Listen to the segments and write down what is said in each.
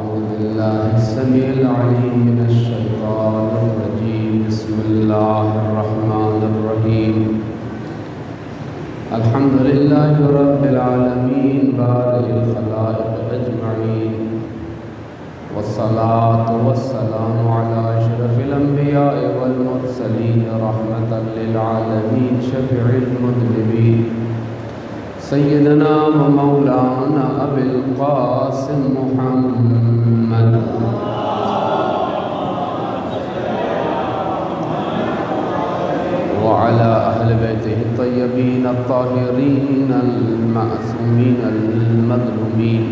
أعوذ بالله السميع العليم من الشيطان الرجيم. بسم الله الرحمن الرحيم. الحمد لله رب العالمين بارئ الخلائق أجمعين، والصلاة والسلام على أشرف الأنبياء والمرسلين رحمة للعالمين شفيع المذنبين سيدنا ومولانا أبي القاسم محمد وعلى أهل بيته الطيبين الطاهرين المعصومين المظلومين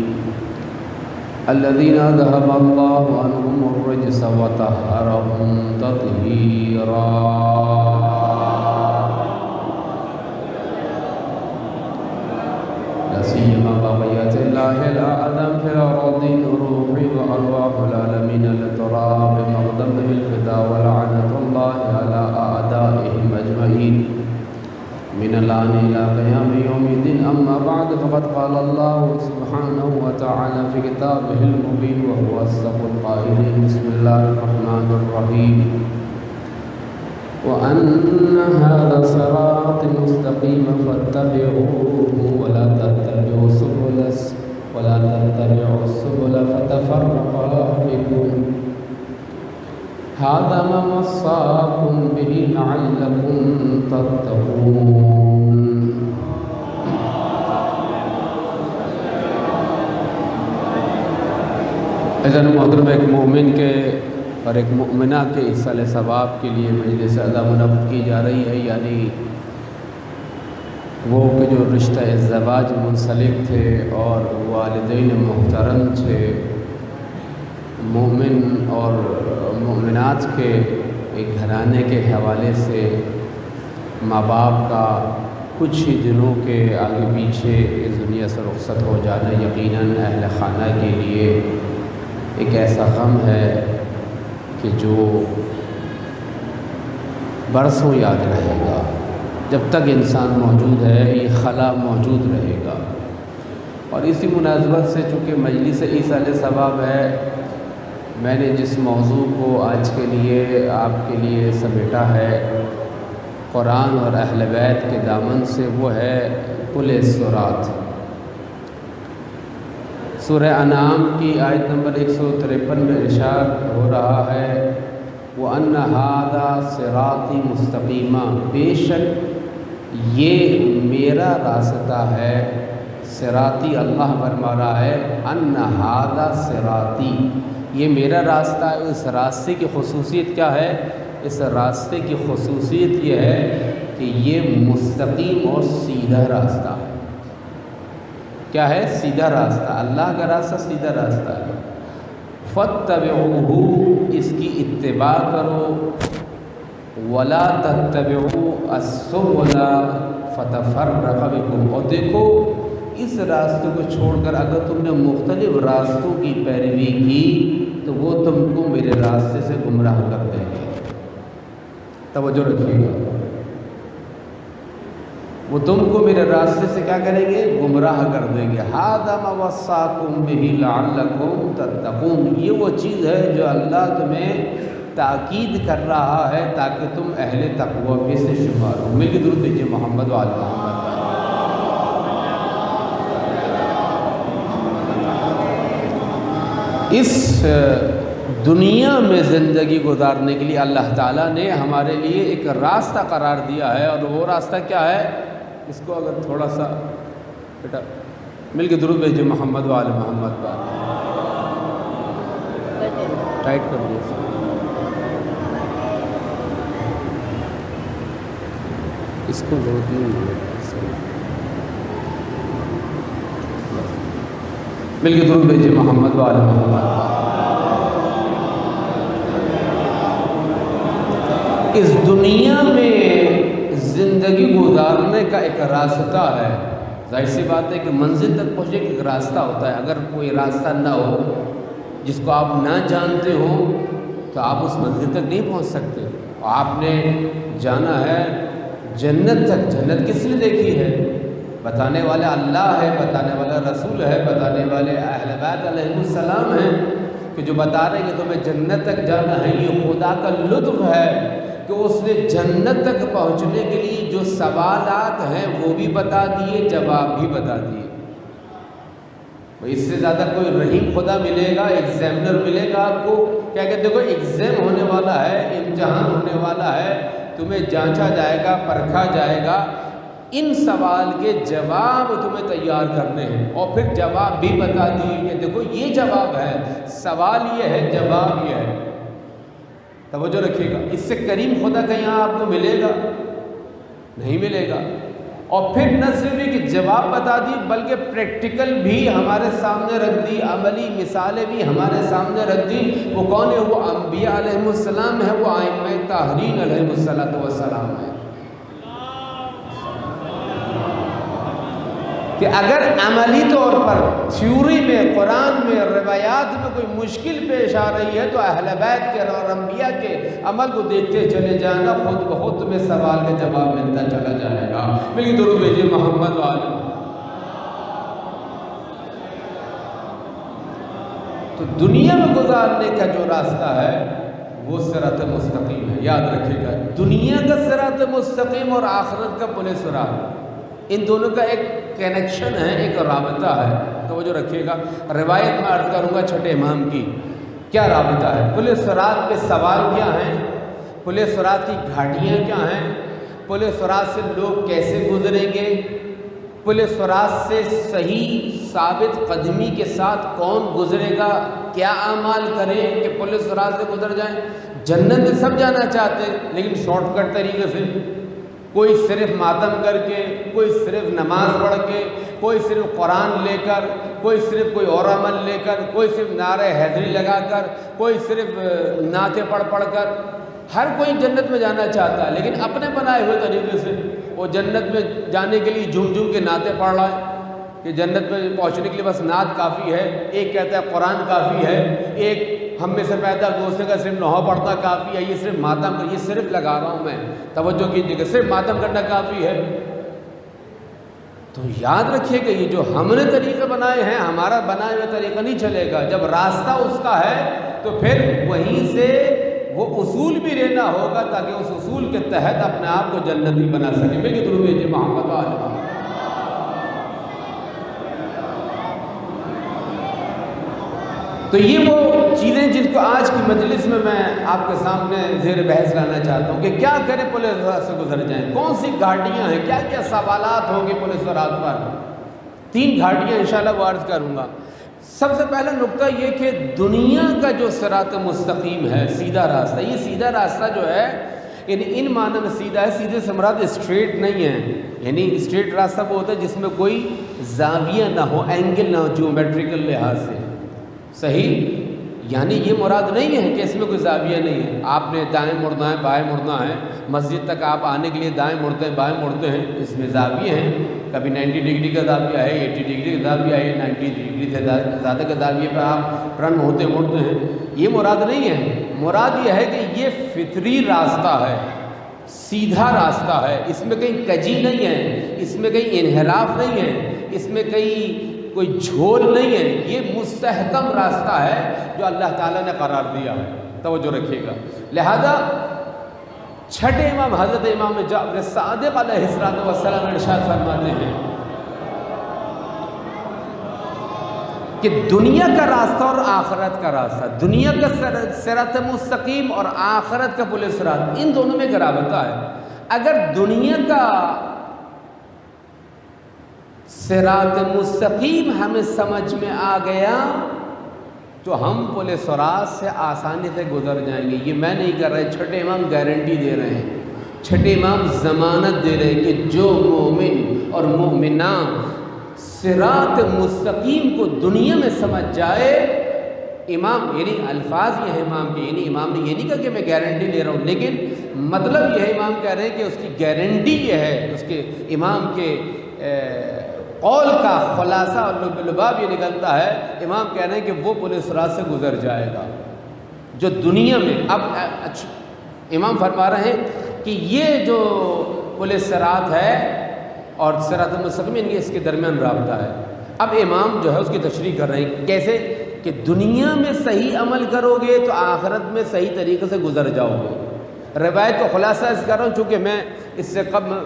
الذين ذهب الله عنهم الرجس وطهرهم تطهيرا. لا سيما بقية الله الأعظم في الأراضين روح وأرواح العالمين لتراب مقدمه الفداء ولعنة الله على أعدائهم أجمعين من الآن إلى قيام يوم الدين. أما بعد فقد قال الله سبحانه وتعالى في كتابه المبين وهو أصدق القائلين. بسم الله الرحمن الرحيم. وأن هذا صراط مستقيم فاتبعوه ولا تتبعوا السبل فتفرق بكم هذا ما وصاكم به لعلكم تتقون. اذن محترم ایک مومن کے اور ایک مؤمنہ کے ایصال ثواب کے لیے مجلس ادا منعقد کی جا رہی ہے، یعنی وہ کہ جو رشتہ زواج منسلک تھے اور والدین محترم تھے، مومن اور مومنات کے ایک گھرانے کے حوالے سے ماں باپ کا کچھ ہی دنوں کے آگے پیچھے اس دنیا سے رخصت ہو جانا یقیناً اہل خانہ کے لیے ایک ایسا غم ہے کہ جو برسوں یاد رہے گا. جب تک انسان موجود ہے یہ خلا موجود رہے گا. اور اسی مناسبت سے چونکہ مجلس ایصال ثواب ہے، میں نے جس موضوع کو آج کے لیے آپ کے لیے سمیٹا ہے قرآن اور اہل بیت کے دامن سے، وہ ہے پل صراط. سورہ انعام کی آیت نمبر 153 میں ارشاد ہو رہا ہے وَأَنَّ هَذَا صِرَاطِي مُسْتَقِيمًا، بے شک یہ میرا راستہ ہے. صراطی اللہ فرما رہا ہے أَنَّ هَذَا صِرَاطِي، یہ میرا راستہ ہے. اس راستے کی خصوصیت کیا ہے؟ اس راستے کی خصوصیت یہ ہے کہ یہ مستقیم اور سیدھا راستہ ہے. کیا ہے؟ سیدھا راستہ. اللہ کا راستہ سیدھا راستہ ہے. فَاتَّبِعُوهُ، اس کی اتباع کرو. وَلَا تَتَّبِعُوا السُّبُلَ فَتَفَرَّقَ بِكُمْ، اور دیکھو اس راستے کو چھوڑ کر اگر تم نے مختلف راستوں کی پیروی کی تو وہ تم کو میرے راستے سے گمراہ کر دیں گے. توجہ رکھیے گا، وہ تم کو میرے راستے سے کیا کریں گے؟ گمراہ کر دیں گے. هَذَا مَا وَصَّاكُمْ بِهِ لَعَلَّكُمْ تَتَّقُونَ، یہ وہ چیز ہے جو اللہ تمہیں تاکید کر رہا ہے تاکہ تم اہل تقوی میں سے شمار ہو. مل کے درود بھیجیے محمد وعلی محمد. اس دنیا میں زندگی گزارنے کے لیے اللہ تعالیٰ نے ہمارے لیے ایک راستہ قرار دیا ہے، اور وہ راستہ کیا ہے؟ اس کو اگر تھوڑا سا بیٹا مل کے درود بھیجیے محمد وعلی محمد پر. ٹائٹ کر دیے. اس کو ضرورت نہیں ہے. مل کے درود بھیجیے محمد وعلی محمد. اس دنیا میں زندگی گزارنے کا ایک راستہ ہے. ظاہر سی بات ہے کہ منزل تک پہنچنے کا ایک راستہ ہوتا ہے. اگر کوئی راستہ نہ ہو جس کو آپ نہ جانتے ہو تو آپ اس منزل تک نہیں پہنچ سکتے. آپ نے جانا ہے جنت تک. جنت کس نے دیکھی ہے؟ بتانے والا اللہ ہے، بتانے والا رسول ہے، بتانے والے اہل بیت علیہ السلام ہیں کہ جو بتا رہے ہیں کہ تمہیں جنت تک جانا ہے۔ یہ خدا کا لطف ہے کہ اس نے جنت تک پہنچنے کے لیے جو سوالات ہیں وہ بھی بتا دیے، جواب بھی بتا دیے۔ اس سے زیادہ کوئی رحیم خدا ملے گا، ایگزامنر ملے گا آپ کو کیا کہ دیکھو ایگزام ہونے والا ہے، امتحان ہونے والا ہے، تمہیں جانچا جائے گا، پرکھا جائے گا، ان سوال کے جواب تمہیں تیار کرنے ہیں، اور پھر جواب بھی بتا دیے کہ دیکھو یہ جواب ہے، سوال یہ ہے، جواب یہ ہے۔ توجہ رکھیے گا، اس سے کریم خدا کہیں آپ کو ملے گا؟ نہیں ملے گا۔ اور پھر نہ صرف کہ جواب بتا دی بلکہ پریکٹیکل بھی ہمارے سامنے رکھ دی، عملی مثالیں بھی ہمارے سامنے رکھ دی۔ وہ کون ہے؟ وہ انبیاء علیہ السلام ہے، وہ ائمہ طاہرین علیہ السلام ہے۔ کہ اگر عملی طور پر تھیوری میں، قرآن میں، روایات میں کوئی مشکل پیش آ رہی ہے تو اہل بیت کے اور انبیاء کے عمل کو دیکھتے چلے جانا، خود بخود تمہیں سوال کا جواب ملتا چلا جائے گا۔ ملی درود بھیجیے محمد والے۔ تو دنیا میں گزارنے کا جو راستہ ہے وہ صراط مستقیم ہے، یاد رکھیے گا۔ دنیا کا صراط مستقیم اور آخرت کا پل صراط، ان دونوں کا ایک کنیکشن ہے، ایک رابطہ ہے۔ توجہ رکھیے گا، روایت میں عرض کروں گا چھٹے امام کی، کیا رابطہ ہے؟ پل صراط پہ سوال کیا ہیں؟ پل صراط کی گھاٹیاں کیا ہیں؟ پل صراط سے لوگ کیسے گزریں گے؟ پل صراط سے صحیح ثابت قدمی کے ساتھ کون گزرے گا؟ کیا اعمال کریں کہ پل صراط سے گزر جائیں؟ جنت میں سب جانا چاہتے ہیں لیکن شارٹ کٹ طریقے سے، کوئی صرف ماتم کر کے، کوئی صرف نماز پڑھ کے، کوئی صرف قرآن لے کر، کوئی صرف کوئی اور عمل لے کر، کوئی صرف نعرہ حیدری لگا کر، کوئی صرف نعتیں پڑھ کر۔ ہر کوئی جنت میں جانا چاہتا ہے لیکن اپنے بنائے ہوئے طریقے سے۔ وہ جنت میں جانے کے لیے جھوم جھوم کے نعتیں پڑھ رہا ہے کہ جنت میں پہنچنے کے لیے بس نعت کافی ہے، ایک کہتا ہے قرآن کافی ہے، ایک ہم میں سے پیدا دوسرے کا صرف نوحہ پڑھنا کافی ہے، یہ صرف ماتم کر، یہ صرف لگا رہا ہوں میں، توجہ کیجیے کہ صرف ماتم کرنا کافی ہے۔ تو یاد رکھیے کہ یہ جو ہم نے طریقے بنائے ہیں، ہمارا بنائے ہوئے طریقہ نہیں چلے گا۔ جب راستہ اس کا ہے تو پھر وہیں سے وہ اصول بھی لینا ہوگا تاکہ اس اصول کے تحت اپنے آپ کو جنتی بنا سکے۔ میری درود بھیجیے محمد والے۔ تو یہ وہ چیزیں جن کو آج کی مجلس میں آپ کے سامنے زیر بحث لانا چاہتا ہوں کہ کیا کریں پل صراط سے گزر جائیں، کون سی گھاٹیاں ہیں، کیا کیا سوالات ہوں گے پل صراط پر۔ 3 گھاٹیاں انشاءاللہ وہ عرض کروں گا۔ سب سے پہلا نقطہ یہ کہ دنیا کا جو صراط مستقیم ہے، سیدھا راستہ، یہ سیدھا راستہ جو ہے یعنی ان معنی میں سیدھا ہے، سیدھے سے مراد اسٹریٹ نہیں ہے، یعنی اسٹریٹ راستہ وہ ہوتا ہے جس میں کوئی زاویہ نہ ہو، اینگل نہ ہو جیومیٹریکل لحاظ سے، صحیح؟ یعنی یہ مراد نہیں ہے کہ اس میں کوئی زاویہ نہیں ہے، آپ نے دائیں مڑنا ہے، بائیں مڑنا ہے، مسجد تک آپ آنے کے لیے دائیں مڑتے ہیں، بائیں مڑتے ہیں، اس میں زاویہ ہیں، کبھی 90 ڈگری کا زاویہ ہے، 80 ڈگری کا زاویہ ہے، 90 ڈگری سے زیادہ کا زاویہ پہ آپ ٹرن ہوتے مڑتے ہیں، یہ مراد نہیں ہے۔ مراد یہ ہے کہ یہ فطری راستہ ہے، سیدھا راستہ ہے، اس میں کہیں کجی نہیں ہے، اس میں کہیں انحراف نہیں ہے، اس میں کہیں کوئی جھول نہیں ہے، یہ مستحکم راستہ ہے جو اللہ تعالیٰ نے قرار دیا ہے۔ توجہ رکھیے گا۔ لہذا چھٹے امام حضرت امام جعفر صادق علیہ السلام ارشاد فرماتے ہیں کہ دنیا کا راستہ اور آخرت کا راستہ، دنیا کا صراط مستقیم اور آخرت کا پل صراط، ان دونوں میں ایک رابطہ ہے۔ اگر دنیا کا صراط مستقیم ہمیں سمجھ میں آ گیا تو ہم پل صراط سے آسانی سے گزر جائیں گے۔ یہ میں نہیں کر رہے، چھٹے امام گارنٹی دے رہے ہیں، چھٹے امام ضمانت دے رہے ہیں کہ جو مومن اور مومنہ صراط مستقیم کو دنیا میں سمجھ جائے، امام یعنی الفاظ یہ ہے امام کے، یعنی امام نے یہ نہیں کہا کہ میں گارنٹی دے رہا ہوں، لیکن مطلب یہ ہے امام کہہ رہے ہیں کہ اس کی گارنٹی یہ ہے، اس کے امام کے قول کا خلاصہ اور لب لباب یہ نکلتا ہے، امام کہہ رہے ہیں کہ وہ پل صراط سے گزر جائے گا جو دنیا میں۔ اب امام فرما رہے ہیں کہ یہ جو پل صراط ہے اور صراط المستقیم ان کے اس کے درمیان رابطہ ہے۔ اب امام جو ہے اس کی تشریح کر رہے ہیں کیسے کہ دنیا میں صحیح عمل کرو گے تو آخرت میں صحیح طریقے سے گزر جاؤ گے۔ روایت کو خلاصہ اس کر رہا ہوں چونکہ میں اس سے قبل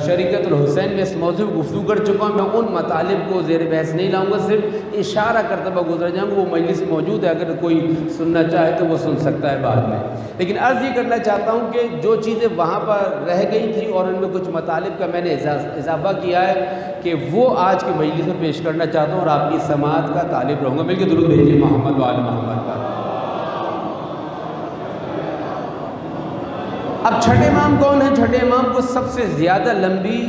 شریعت الحسین میں اس موضوع پر گفتگو کر چکا ہوں، میں ان مطالب کو زیر بحث نہیں لاؤں گا، صرف اشارہ کرتے ہوئے گزر جاؤں گا۔ وہ مجلس موجود ہے، اگر کوئی سننا چاہے تو وہ سن سکتا ہے بعد میں۔ لیکن عرض یہ کرنا چاہتا ہوں کہ جو چیزیں وہاں پر رہ گئی تھی اور ان میں کچھ مطالب کا میں نے اضافہ کیا ہے کہ وہ آج کی مجلس میں پیش کرنا چاہتا ہوں اور آپ کی سماعت کا طالب رہوں گا۔ مل کے درود بھیجیے محمد و آل محمد پر۔ اب چھٹے امام کون ہیں؟ چھٹے امام کو سب سے زیادہ لمبی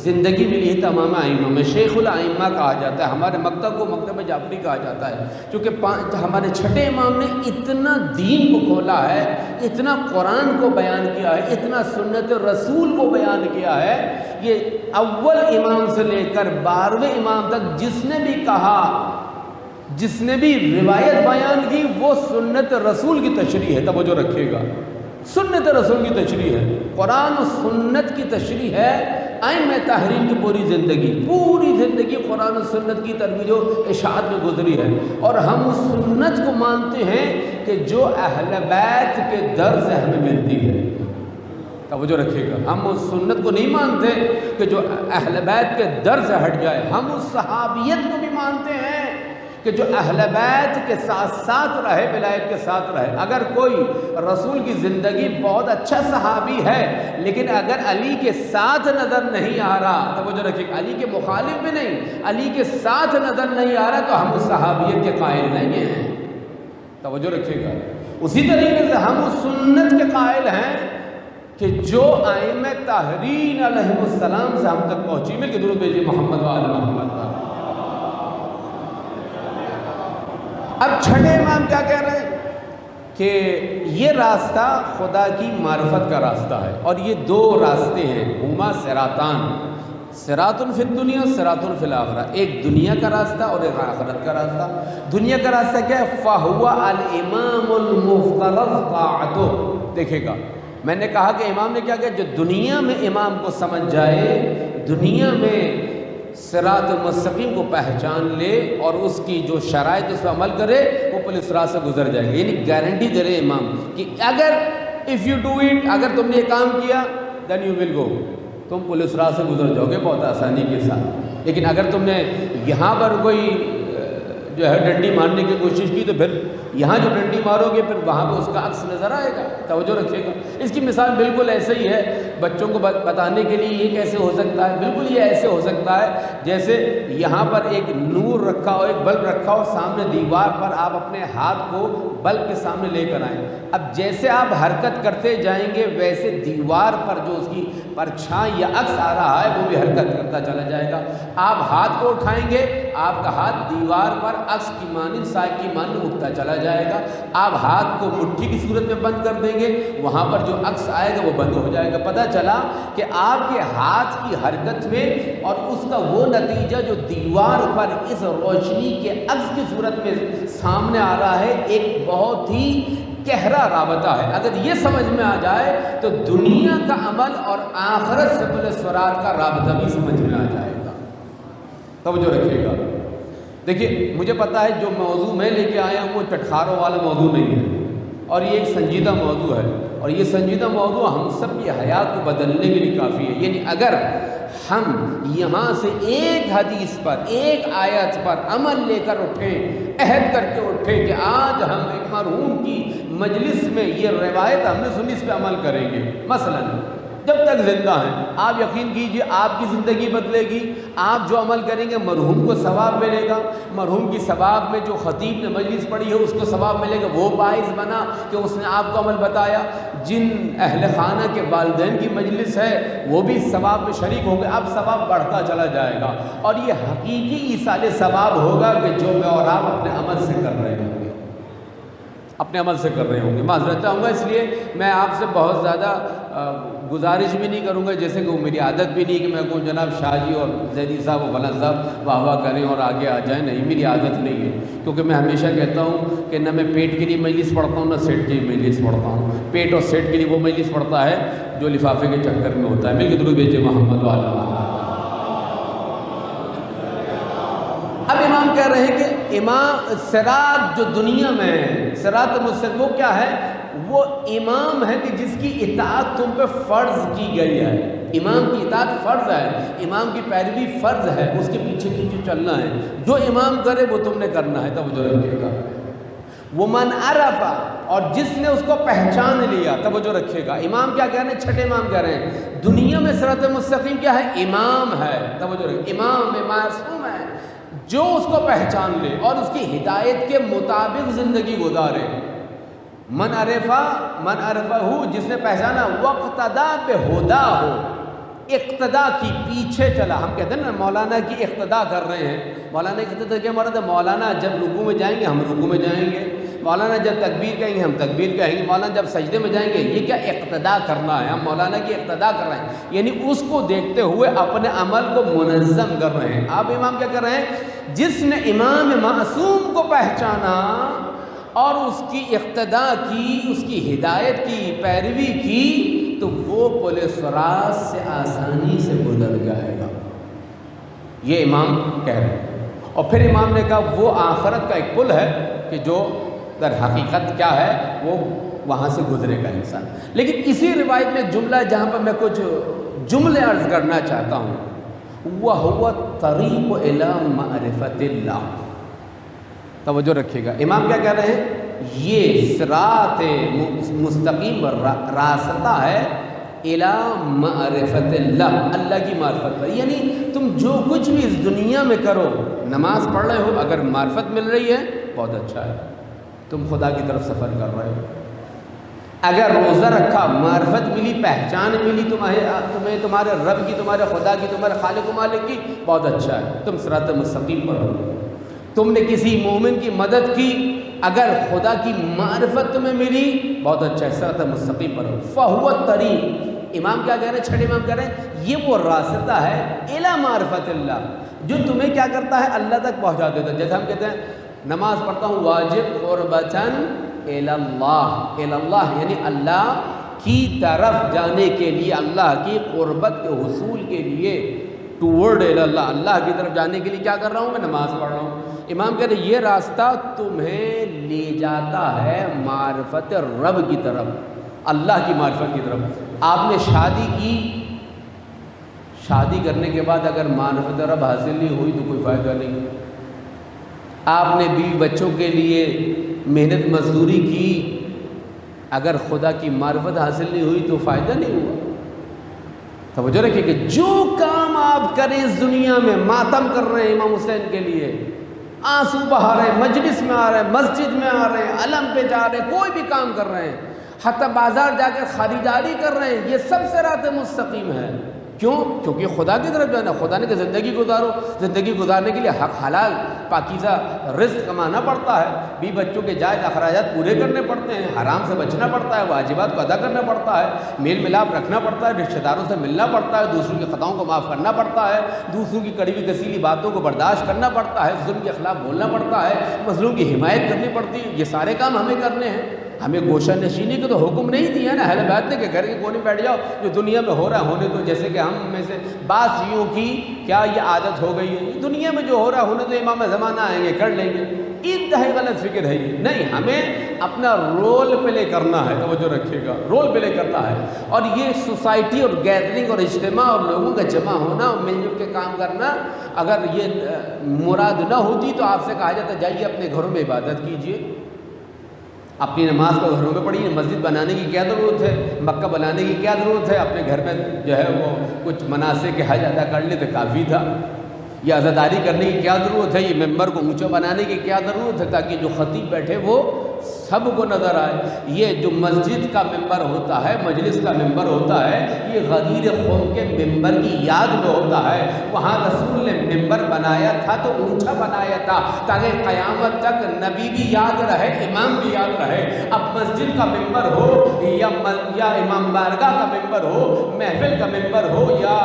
زندگی ملی ہے تمام ائمہ میں، شیخ الائمہ کہا جاتا ہے، ہمارے مکتب کو مکتب جعفری کہا جاتا ہے، کیونکہ ہمارے چھٹے امام نے اتنا دین کو کھولا ہے، اتنا قرآن کو بیان کیا ہے، اتنا سنت رسول کو بیان کیا ہے۔ یہ اول امام سے لے کر 12ویں امام تک جس نے بھی کہا، جس نے بھی روایت بیان کی، وہ سنت رسول کی تشریح ہے۔ توجہ رکھیے گا، سنت رسول کی تشریح ہے، قرآن و سنت کی تشریح ہے۔ ائمہ طاہرین کی پوری زندگی قرآن و سنت کی ترویج و اشاعت میں گزری ہے، اور ہم اس سنت کو مانتے ہیں کہ جو اہل بیت کے در سے ہمیں ملتی ہے۔ توجہ رکھیے گا، ہم اس سنت کو نہیں مانتے کہ جو اہل بیت کے در سے ہٹ جائے، ہم اس صحابیت کو بھی مانتے ہیں کہ جو اہل بیت کے ساتھ ساتھ رہے، ولایت کے ساتھ رہے۔ اگر کوئی رسول کی زندگی بہت اچھا صحابی ہے لیکن اگر علی کے ساتھ نظر نہیں آ رہا، توجہ رکھیے، علی کے مخالف میں نہیں، علی کے ساتھ نظر نہیں آ رہا، تو ہم اس صحابیت کے قائل نہیں ہیں۔ توجہ رکھیے گا، اسی طریقے سے ہم اس سنت کے قائل ہیں کہ جو ائمہ طاہرین علیہ السلام سے ہم تک پہنچی۔ مل کے درود بھیجیے محمد و آل محمد۔ اب چھٹے امام کیا کہہ رہے ہیں کہ یہ راستہ خدا کی معرفت کا راستہ ہے، اور یہ دو راستے ہیں، ہما صراطان، صراط فی الدنیا، صراط فی الآخرہ، ایک دنیا کا راستہ اور ایک آخرت کا راستہ۔ دنیا کا راستہ کیا ہے؟ فَهُوَ الْإِمَامُ الْمُفْتَرَضُ طَاعَتُهُ۔ دیکھے گا، میں نے کہا کہ امام نے کیا کہا، جو دنیا میں امام کو سمجھ جائے، دنیا میں صراط مستقیم کو پہچان لے اور اس کی جو شرائط اس پر عمل کرے، وہ پولیس راہ سے گزر جائے گا۔ یعنی گارنٹی دے رہے امام کہ اگر if you do it، اگر تم نے یہ کام کیا then you will go، تم پولیس راہ سے گزر جاؤ گے بہت آسانی کے ساتھ۔ لیکن اگر تم نے یہاں پر کوئی جو ہے ڈنڈی مارنے کی کوشش کی تو پھر یہاں جو ڈنڈی مارو گے پھر وہاں پہ اس کا عکس نظر آئے گا۔ توجہ رکھیے گا، اس کی مثال بالکل ایسے ہی ہے، بچوں کو بتانے کے لیے یہ کیسے ہو سکتا ہے، بالکل یہ ایسے ہو سکتا ہے جیسے یہاں پر ایک نور رکھا ہو، ایک بلب رکھا ہو، سامنے دیوار پر آپ اپنے ہاتھ کو بلب کے سامنے لے کر آئیں۔ اب جیسے آپ حرکت کرتے جائیں گے ویسے دیوار پر جو اس کی پرچھائی یا عکس آ رہا ہے وہ بھی حرکت کرتا چلا جائے گا۔ آپ ہاتھ کو اٹھائیں گے، آپ کا ہاتھ دیوار پر عکس کی مانند، سائے کی مانند اٹھتا چلا جائے گا۔ آپ ہاتھ کو مٹھی کی صورت میں بند کر دیں گے، وہاں پر جو عکس آئے گا وہ بند ہو جائے گا۔ پتہ چلا کہ آپ کے ہاتھ کی حرکت میں اور اس کا وہ نتیجہ جو دیوار پر اس روشنی کے عکس کی صورت میں سامنے آ رہا ہے، ایک بہت ہی گہرا رابطہ ہے۔ اگر یہ سمجھ میں آ جائے تو دنیا کا عمل اور آخرت سے پولیس فرار کا رابطہ بھی سمجھ میں آ جائے گا۔ توجہ رکھیے گا، دیکھیے مجھے پتہ ہے جو موضوع میں لے کے آیا ہوں وہ چٹخاروں والا موضوع نہیں ہے، اور یہ ایک سنجیدہ موضوع ہے، اور یہ سنجیدہ موضوع ہم سب کی حیات کو بدلنے کے لیے کافی ہے۔ یعنی اگر ہم یہاں سے ایک حدیث پر، ایک آیت پر عمل لے کر اٹھیں، عہد کر کے اٹھیں کہ آج ہم ایک مرحوم کی مجلس میں یہ روایت ہم نے سنی، اس پہ عمل کریں گے، مثلا جب تک زندہ ہیں، آپ یقین کیجئے آپ کی زندگی بدلے گی۔ آپ جو عمل کریں گے مرحوم کو ثواب ملے گا، مرحوم کی ثواب میں جو خطیب نے مجلس پڑھی ہے اس کو ثواب ملے گا، وہ باعث بنا کہ اس نے آپ کو عمل بتایا۔ جن اہل خانہ کے والدین کی مجلس ہے وہ بھی ثواب میں شریک ہوں گے، اب ثواب بڑھتا چلا جائے گا، اور یہ حقیقی ایصال ثواب ہوگا کہ جو میں اور آپ اپنے عمل سے کر رہے ہوں گے، اپنے عمل سے کر رہے ہوں گے۔ معذرت چاہوں گا، اس لیے میں آپ سے بہت زیادہ گزارش بھی نہیں کروں گا، جیسے کہ وہ میری عادت بھی نہیں کہ میں کہوں جناب شاہ جی اور زیدی صاحب و فلاں صاحب واہ واہ کریں اور آگے آ جائیں، نہیں، میری عادت نہیں ہے، کیونکہ میں ہمیشہ کہتا ہوں کہ نہ میں پیٹ کے لیے مجلس پڑھتا ہوں نہ سیٹ کے لیے مجلس پڑھتا ہوں۔ پیٹ اور سیٹ کے لیے وہ مجلس پڑھتا ہے جو لفافے کے چکر میں ہوتا ہے۔ مل کے درود بھیجیے محمد و آل محمد۔ امام صراط جو دنیا میں ہے، صراط مستقیم، وہ کیا ہے؟ وہ امام ہے کہ جس کی اطاعت تم پہ فرض کی گئی ہے۔ امام کی اطاعت فرض ہے، امام کی پیروی فرض ہے، اس کے پیچھے پیچھے چلنا ہے، جو امام کرے وہ تم نے کرنا ہے۔ توجہ رکھیے گا۔ ومن عرف، اور جس نے اس کو پہچان لیا، توجہ رکھیے گا۔ امام کیا کہہ رہے ہیں؟ چھٹے امام کہہ رہے ہیں دنیا میں صراط مستقیم کیا ہے؟ امام ہے۔ توجہ رکھیے، امام معصوم ہے جو اس کو پہچان لے اور اس کی ہدایت کے مطابق زندگی گزارے۔ من عرفہ ہو، جس نے پہچانا، وقتدا بہدا ہو، اقتدا کی، پیچھے چلا۔ ہم کہتے ہیں نا مولانا کی اقتدا کر رہے ہیں۔ مولانا کی اقتدا کیا مراد ہے؟ مولانا جب رکوع میں جائیں گے ہم رکوع میں جائیں گے، مولانا جب تکبیر کہیں گے ہم تکبیر کہیں گے، مولانا جب سجدے میں جائیں گے۔ یہ کیا اقتدا کرنا ہے؟ ہم مولانا کی اقتدا کر رہے ہیں، یعنی اس کو دیکھتے ہوئے اپنے عمل کو منظم کر رہے ہیں۔ آپ امام کیا کر رہے ہیں؟ جس نے امام معصوم کو پہچانا اور اس کی اقتدا کی، اس کی ہدایت کی، پیروی کی، تو وہ پل صراط سے آسانی سے گزر جائے گا۔ یہ امام کہہ رہے ہیں۔ اور پھر امام نے کہا وہ آخرت کا ایک پل ہے کہ جو در حقیقت کیا ہے، وہ وہاں سے گزرے گا انسان۔ لیکن اسی روایت میں جملہ جہاں پر میں کچھ جملے عرض کرنا چاہتا ہوں، وَهُوَ الطَّرِيقُ إِلَى مَعْرِفَةِ اللَّهِ۔ توجہ رکھیے گا، امام کیا کہہ رہے ہیں؟ یہ صراط مستقیم راستہ ہے الی معرفت اللہ، اللہ کی معرفت پر۔ یعنی تم جو کچھ بھی اس دنیا میں کرو، نماز پڑھ رہے ہو، اگر معرفت مل رہی ہے بہت اچھا ہے، تم خدا کی طرف سفر کر رہے ہو۔ اگر روزہ رکھا، معرفت ملی، پہچان ملی تمہیں تمہارے رب کی، تمہارے خدا کی، تمہارے خالق و مالک کی، بہت اچھا ہے، تم صراط مستقیم پر ہو۔ تم نے کسی مومن کی مدد کی، اگر خدا کی معرفت تمہیں ملی، بہت اچھا ہے، صراط مستقیم پر ہو۔ فَهُوَ الطَّرِيقُ، امام کیا کہہ رہے ہیں؟ چھٹے امام کہہ رہے ہیں یہ وہ راستہ ہے الی معرفت اللہ، جو تمہیں کیا کرتا ہے؟ اللہ تک پہنچا دیتا ہے۔ جیسے ہم کہتے ہیں نماز پڑھتا ہوں واجب قربتاً الی اللہ، الی اللہ یعنی اللہ کی طرف جانے کے لیے، اللہ کی قربت کے حصول کے لیے، ٹورڈ اللہ، اللہ کی طرف جانے کے لیے کیا کر رہا ہوں؟ میں نماز پڑھ رہا ہوں۔ امام کہتے ہیں یہ راستہ تمہیں لے جاتا ہے معرفت رب کی طرف، اللہ کی معرفت کی طرف۔ آپ نے شادی کی، شادی کرنے کے بعد اگر معرفت رب حاصل نہیں ہوئی تو کوئی فائدہ نہیں۔ آپ نے بیوی بچوں کے لیے محنت مزدوری کی، اگر خدا کی معرفت حاصل نہیں ہوئی تو فائدہ نہیں ہوا۔ توجہ رکھیے کہ جو کام آپ کریں اس دنیا میں، ماتم کر رہے ہیں امام حسین کے لیے، آنسو بہا رہے ہیں، مجلس میں آ رہے ہیں، مسجد میں آ رہے ہیں، علم پہ جا رہے ہیں، کوئی بھی کام کر رہے ہیں، حتی بازار جا کر خریداری کر رہے ہیں، یہ سب صراط مستقیم ہے۔ کیوں؟ کیونکہ خدا کی طرف جانا، خدا نے کہ زندگی گزارو، زندگی گزارنے کے لیے حق حلال پاکیزہ رزق کمانا پڑتا ہے، بھی بچوں کے جائز اخراجات پورے کرنے پڑتے ہیں، حرام سے بچنا پڑتا ہے، واجبات کو ادا کرنا پڑتا ہے، میل ملاپ رکھنا پڑتا ہے، رشتہ داروں سے ملنا پڑتا ہے، دوسروں کی خطاؤں کو معاف کرنا پڑتا ہے، دوسروں کی کڑوی کسیلی باتوں کو برداشت کرنا پڑتا ہے، ظلم کے خلاف بولنا پڑتا ہے، مظلوم کی حمایت کرنی پڑتی ہے۔ یہ سارے کام ہمیں کرنے ہیں۔ ہمیں گوشہ نشینی کو تو حکم نہیں دیا نا، اہل بیت نے کہ گھر کے کونے بیٹھ جاؤ، جو دنیا میں ہو رہا ہے ہونے دو۔ جیسے کہ ہم میں سے بعض شیعوں کی کیا یہ عادت ہو گئی ہے، دنیا میں جو ہو رہا ہے ہونے دو، امام زمانہ آئیں گے کر لیں گے۔ انتہائی غلط فکر ہے یہ۔ نہیں، ہمیں اپنا رول پلے کرنا ہے، توجہ رکھیے گا، رول پلے کرنا ہے۔ اور یہ سوسائٹی اور گیدرنگ اور اجتماع اور لوگوں کا جمع ہونا اور مل جل کے کام کرنا، اگر یہ مراد نہ ہوتی تو آپ سے کہا جاتا جائیے اپنے گھروں میں عبادت کیجیے، اپنی نماز کو گھروں میں پڑھیے، مسجد بنانے کی کیا ضرورت ہے، مکہ بنانے کی کیا ضرورت ہے، اپنے گھر میں جو ہے وہ کچھ مناسک حج ادا کر لے تو کافی تھا۔ یہ عزاداری کرنے کی کیا ضرورت ہے، یہ ممبر کو اونچا بنانے کی کیا ضرورت ہے تاکہ جو خطیب بیٹھے وہ سب کو نظر آئے۔ یہ جو مسجد کا ممبر ہوتا ہے، مجلس کا ممبر ہوتا ہے، یہ غدیر قوم کے ممبر کی یاد میں ہوتا ہے۔ وہاں رسول نے ممبر بنایا تھا تو اونچا بنایا تھا تاکہ قیامت تک نبی بھی یاد رہے، امام بھی یاد رہے۔ اب مسجد کا ممبر ہو یا امام بارگاہ کا ممبر ہو، محفل کا ممبر ہو یا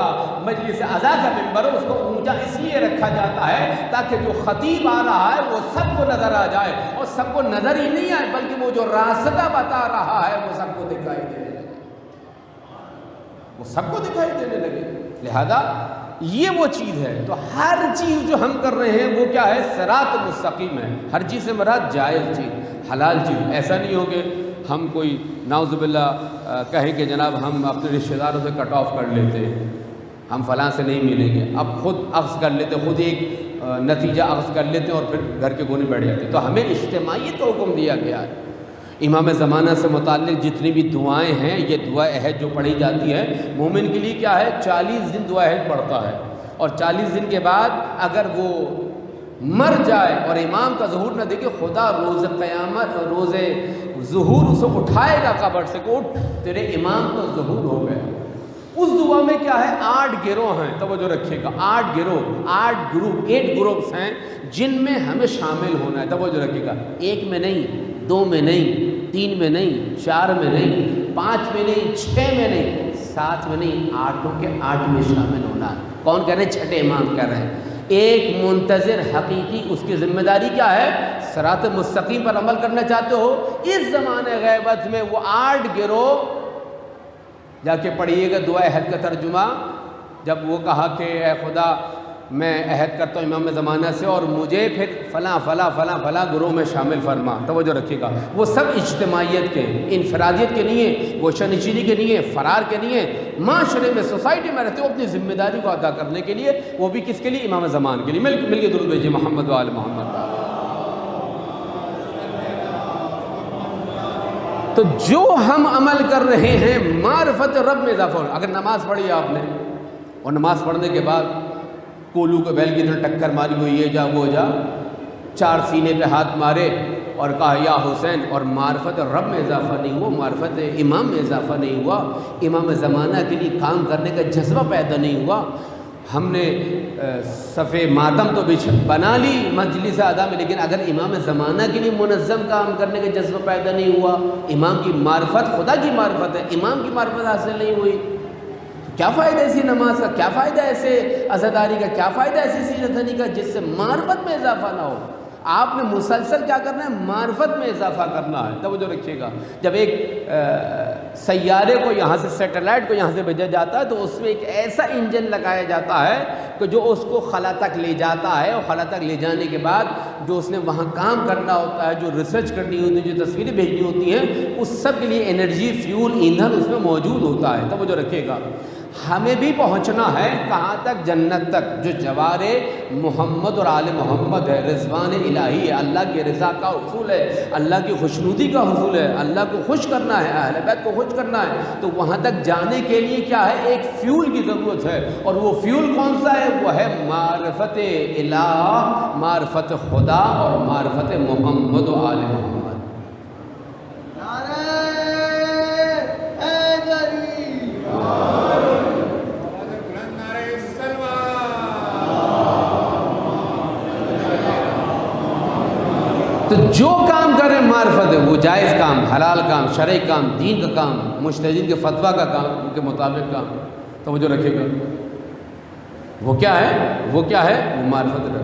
مجلس عزا کا ممبر ہو، اس کو اونچا اس لیے رکھا جاتا ہے تاکہ جو خطیب آ رہا ہے وہ سب کو نظر آ جائے، اور سب کو نظر ہی نہیں آئے بلکہ وہ جو راستہ بتا رہا ہے وہ سب کو دکھائی دینے لگے، وہ سب کو دکھائی دینے لگے۔ لہذا یہ وہ چیز ہے. تو ہر چیز جو ہم کر رہے ہیں وہ کیا ہے؟ صراط مستقیم ہے. ہر چیز سے مراد جائز چیز، حلال چیز. ایسا نہیں ہو کہ ہم کوئی نعوذ باللہ کہیں کہ جناب ہم اپنے رشتہ داروں سے کٹ آف کر لیتے ہیں، ہم فلاں سے نہیں ملیں گے، اب خود اخذ کر لیتے، خود ایک نتیجہ اخذ کر لیتے ہیں اور پھر گھر کے کونے بیٹھ جاتے ہیں. تو ہمیں اجتماعیت کا حکم دیا گیا ہے. امام زمانہ سے متعلق جتنی بھی دعائیں ہیں، یہ دعا عہد جو پڑھی جاتی ہے مومن کے لیے کیا ہے؟ 40 دن دعا عہد پڑھتا ہے، اور 40 دن کے بعد اگر وہ مر جائے اور امام کا ظہور نہ دیکھے، خدا روز قیامت روز ظہور اسے اٹھائے گا قبر سے کہ اٹھ تیرے امام کا ظہور ہو گیا. اس دعا میں کیا ہے؟ 8 گروہ ہیں، توجہ رکھیے گا. 8 گروہ، 8 گروپ، 8 گروپس ہیں جن میں ہمیں شامل ہونا ہے. توجہ رکھیے گا. 1 میں نہیں، 2 میں نہیں، 3 میں نہیں، 4 میں نہیں، 5 میں نہیں، 6 میں نہیں، 7 میں نہیں، 8 کے 8 میں شامل ہونا ہے. کون کہہ رہے ہیں؟ چھٹے امام کہہ رہے ہیں. ایک منتظر حقیقی، اس کی ذمہ داری کیا ہے؟ صراط مستقیم پر عمل کرنا چاہتے ہو اس زمانے غیبت میں، وہ 8 گروہ جا کے پڑھیے گا دعا عہد کا ترجمہ. جب وہ کہا کہ اے خدا میں عہد کرتا ہوں امام زمانہ سے اور مجھے پھر فلاں فلاں فلاں فلاں گروہ میں شامل فرما. توجہ رکھیے گا. وہ سب اجتماعیت کے، انفرادیت کے نہیں ہیں، گوشہ نشینی کے نہیں ہیں، فرار کے نہیں ہیں. معاشرے میں، سوسائٹی میں رہتے ہو اپنی ذمہ داری کو ادا کرنے کے لیے، وہ بھی کس کے لیے؟ امام زمان کے لیے. مل کے درود بھیجیے محمد و آل محمد. تو جو ہم عمل کر رہے ہیں معرفت رب میں اضافہ ہو. اگر نماز پڑھی آپ نے اور نماز پڑھنے کے بعد کولو کے بیل کی طرح ٹکر ماری ہوئی، یہ جا وہ جا، 4 سینے پہ ہاتھ مارے اور کہا یا حسین، اور معرفت رب میں اضافہ نہیں ہوا، معرفت امام میں اضافہ نہیں ہوا، امام زمانہ کے لیے کام کرنے کا جذبہ پیدا نہیں ہوا. ہم نے صفِ ماتم تو بنا لی مجلس ادا میں، لیکن اگر امام زمانہ کے لیے منظم کام کرنے کا جذبہ پیدا نہیں ہوا، امام کی معرفت، خدا کی معرفت ہے، امام کی معرفت حاصل نہیں ہوئی، کیا فائدہ ایسی نماز کا؟ کیا فائدہ ایسے عزاداری کا؟ کیا فائدہ ایسی سیرت حنی کا جس سے معرفت میں اضافہ نہ ہو؟ آپ نے مسلسل کیا کرنا ہے؟ معرفت میں اضافہ کرنا ہے. توجہ رکھیے گا. جب ایک سیارے کو یہاں سے، سیٹلائٹ کو یہاں سے بھیجا جاتا ہے تو اس میں ایک ایسا انجن لگایا جاتا ہے کہ جو اس کو خلا تک لے جاتا ہے، اور خلا تک لے جانے کے بعد جو اس نے وہاں کام کرنا ہوتا ہے، جو ریسرچ کرنی ہوتی ہے، جو تصویریں بھیجنی ہوتی ہیں، اس سب کے لیے انرجی، فیول، ایندھن اس میں موجود ہوتا ہے. توجہ رکھیے گا. ہمیں بھی پہنچنا ہے کہاں تک؟ جنت تک، جو جوار محمد اور آل محمد ہے، رضوان الہی ہے، اللہ کی رضا کا حصول ہے، اللہ کی خوشنودی کا حصول ہے، اللہ کو خوش کرنا ہے، اہل بیت کو خوش کرنا ہے. تو وہاں تک جانے کے لیے کیا ہے؟ ایک فیول کی ضرورت ہے، اور وہ فیول کون سا ہے؟ وہ ہے معرفت الہ، معرفت خدا اور معرفت محمد و آل محمد. تو جو کام کریں معرفت ہے، وہ جائز کام، حلال کام، شرعی کام، دین کا کام، مجتہدین کے فتویٰ کا کام، ان کے مطابق کام. توجہ رکھیے گا. وہ کیا ہے؟ وہ کیا ہے؟ وہ معرفت ہے.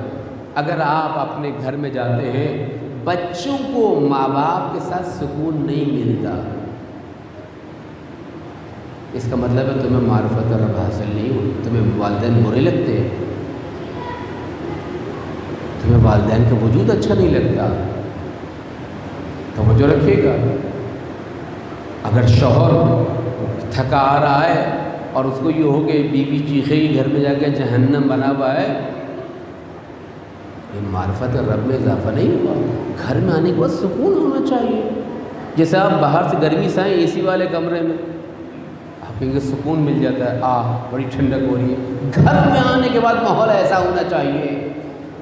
اگر آپ اپنے گھر میں جاتے ہیں، بچوں کو ماں باپ کے ساتھ سکون نہیں ملتا، اس کا مطلب ہے تمہیں معرفت رب حاصل نہیں ہوئی، تمہیں والدین برے لگتے ہیں، تمہیں والدین کا وجود اچھا نہیں لگتا. توجہ رکھیے گا. اگر شوہر تھکا آ رہا ہے اور اس کو یہ ہو کہ بیوی چیخے گی گھر میں جا کے جہنم بنا ہوا ہے، یہ معرفت رب میں اضافہ نہیں ہوا. گھر میں آنے کے بعد سکون ہونا چاہیے. جیسے آپ باہر سے گرمی سے آئیں اے سی والے کمرے میں، آپ کہیں گے سکون مل جاتا ہے، بڑی ٹھنڈک ہو رہی ہے. گھر میں آنے کے بعد ماحول ایسا ہونا چاہیے.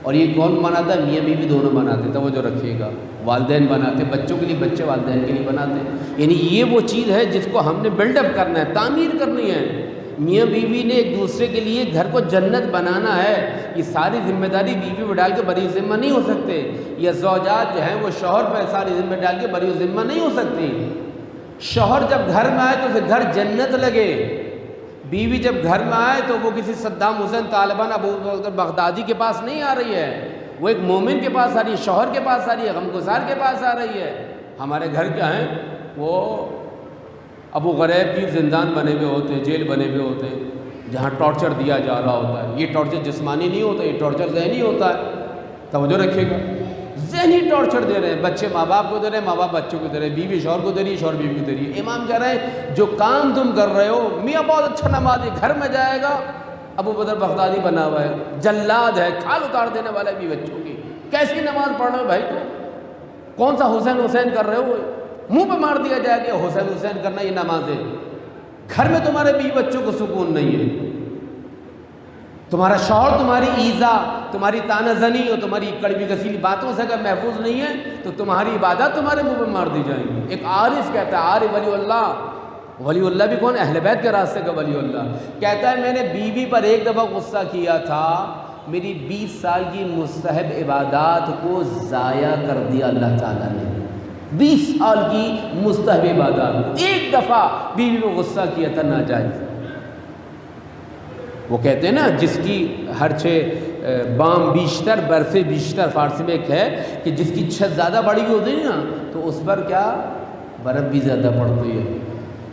اور یہ کون بناتا ہے؟ میاں بیوی دونوں بناتے. توجہ رکھیے گا. والدین بناتے، بچوں کے لیے، بچے والدین کے لیے بناتے. یعنی یہ وہ چیز ہے جس کو ہم نے بلڈ اپ کرنا ہے، تعمیر کرنی ہے. میاں بیوی نے ایک دوسرے کے لیے گھر کو جنت بنانا ہے. یہ ساری ذمہ داری بیوی پہ ڈال کے بری ذمہ نہیں ہو سکتے. یہ زوجات جو ہیں وہ شوہر پہ ساری ذمہ ڈال کے بری ذمہ نہیں ہو سکتی. شوہر جب گھر میں آئے تو اسے گھر جنت لگے. بیوی جب گھر میں آئے تو وہ کسی صدام حسین، طالبان، ابو بکر بغدادی کے پاس نہیں آ رہی ہے، وہ ایک مومن کے پاس آ رہی ہے، شوہر کے پاس آ رہی ہے، غمگسار کے پاس آ رہی ہے. ہمارے گھر کیا ہیں؟ وہ ابو غریب کی زندان بنے ہوئے ہوتے ہیں، جیل بنے ہوئے ہوتے ہیں. جہاں ٹارچر دیا جا رہا ہوتا ہے. یہ ٹارچر جسمانی نہیں ہوتا، یہ ٹارچر ذہنی ہوتا ہے. توجہ رکھیے گا، ذہنی ٹارچر دے رہے ہیں. بچے ماں باپ کو دے رہے ہیں، ماں باپ بچوں کو دے رہے ہیں، بیوی شوہر کو دے رہی ہے، شوہر بیوی کو دے رہی ہے. امام کہہ رہے ہیں جو کام تم کر رہے ہو، میاں بہت اچھا نمازی، گھر میں جائے گا ابو بکر بغدادی بنا ہوا ہے، جلاد ہے، کھال اتار دینے والا ہے بھی بچوں کی. کیسی نماز پڑھ رہے ہو بھائی؟ تو کون سا حسین حسین کر رہے ہو؟ منہ پہ مار دیا جائے کہ حسین حسین کرنا یہ نماز ہے. گھر میں تمہارے بیوی بچوں کو سکون نہیں ہے، تمہارا شوہر تمہاری ایذا، تمہاری تانہ زنی اور تمہاری کڑوی کسیلی باتوں سے اگر محفوظ نہیں ہے تو تمہاری عبادت تمہارے منہ پہ مار دی جائیں گی. ایک عارف کہتا ہے، عارف ولی اللہ، ولی اللہ بھی کون؟ اہل بیت کے راستے کا ولی اللہ. کہتا ہے میں نے بیوی پر ایک دفعہ غصہ کیا تھا، میری 20 سال کی مستحب عبادات کو ضائع کر دیا اللہ تعالیٰ نے. 20 سال کی مستحب عبادات ایک دفعہ بیوی کو غصہ کیا تھا ناجائز. وہ کہتے ہیں نا جس کی ہر بام بیشتر برف بیشتر، فارسی میں ایک ہے کہ جس کی چھت زیادہ بڑی ہوتی ہے نا تو اس پر کیا برف بھی زیادہ پڑتی ہے،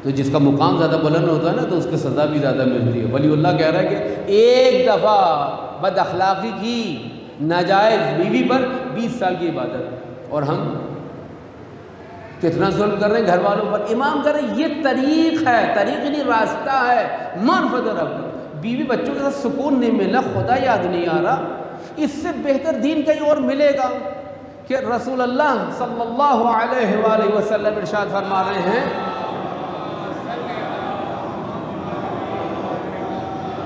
تو جس کا مقام زیادہ بلند ہوتا ہے نا تو اس کی سزا بھی زیادہ ملتی ہے. ولی اللہ کہہ رہا ہے کہ ایک دفعہ بد اخلاقی کی ناجائز بیوی پر 20 سال کی عبادت، اور ہم کتنا ظلم کر رہے ہیں گھر والوں پر. امام کہہ رہے ہیں یہ طریق ہے، طریق نہیں راستہ ہے معرفت رب. بیوی بچوں کے ساتھ سکون نہیں ملنا، خدا یاد نہیں آ رہا، اس سے بہتر دین کہیں اور ملے گا کہ رسول اللہ صلی اللہ علیہ وآلہ وسلم ارشاد فرما رہے ہیں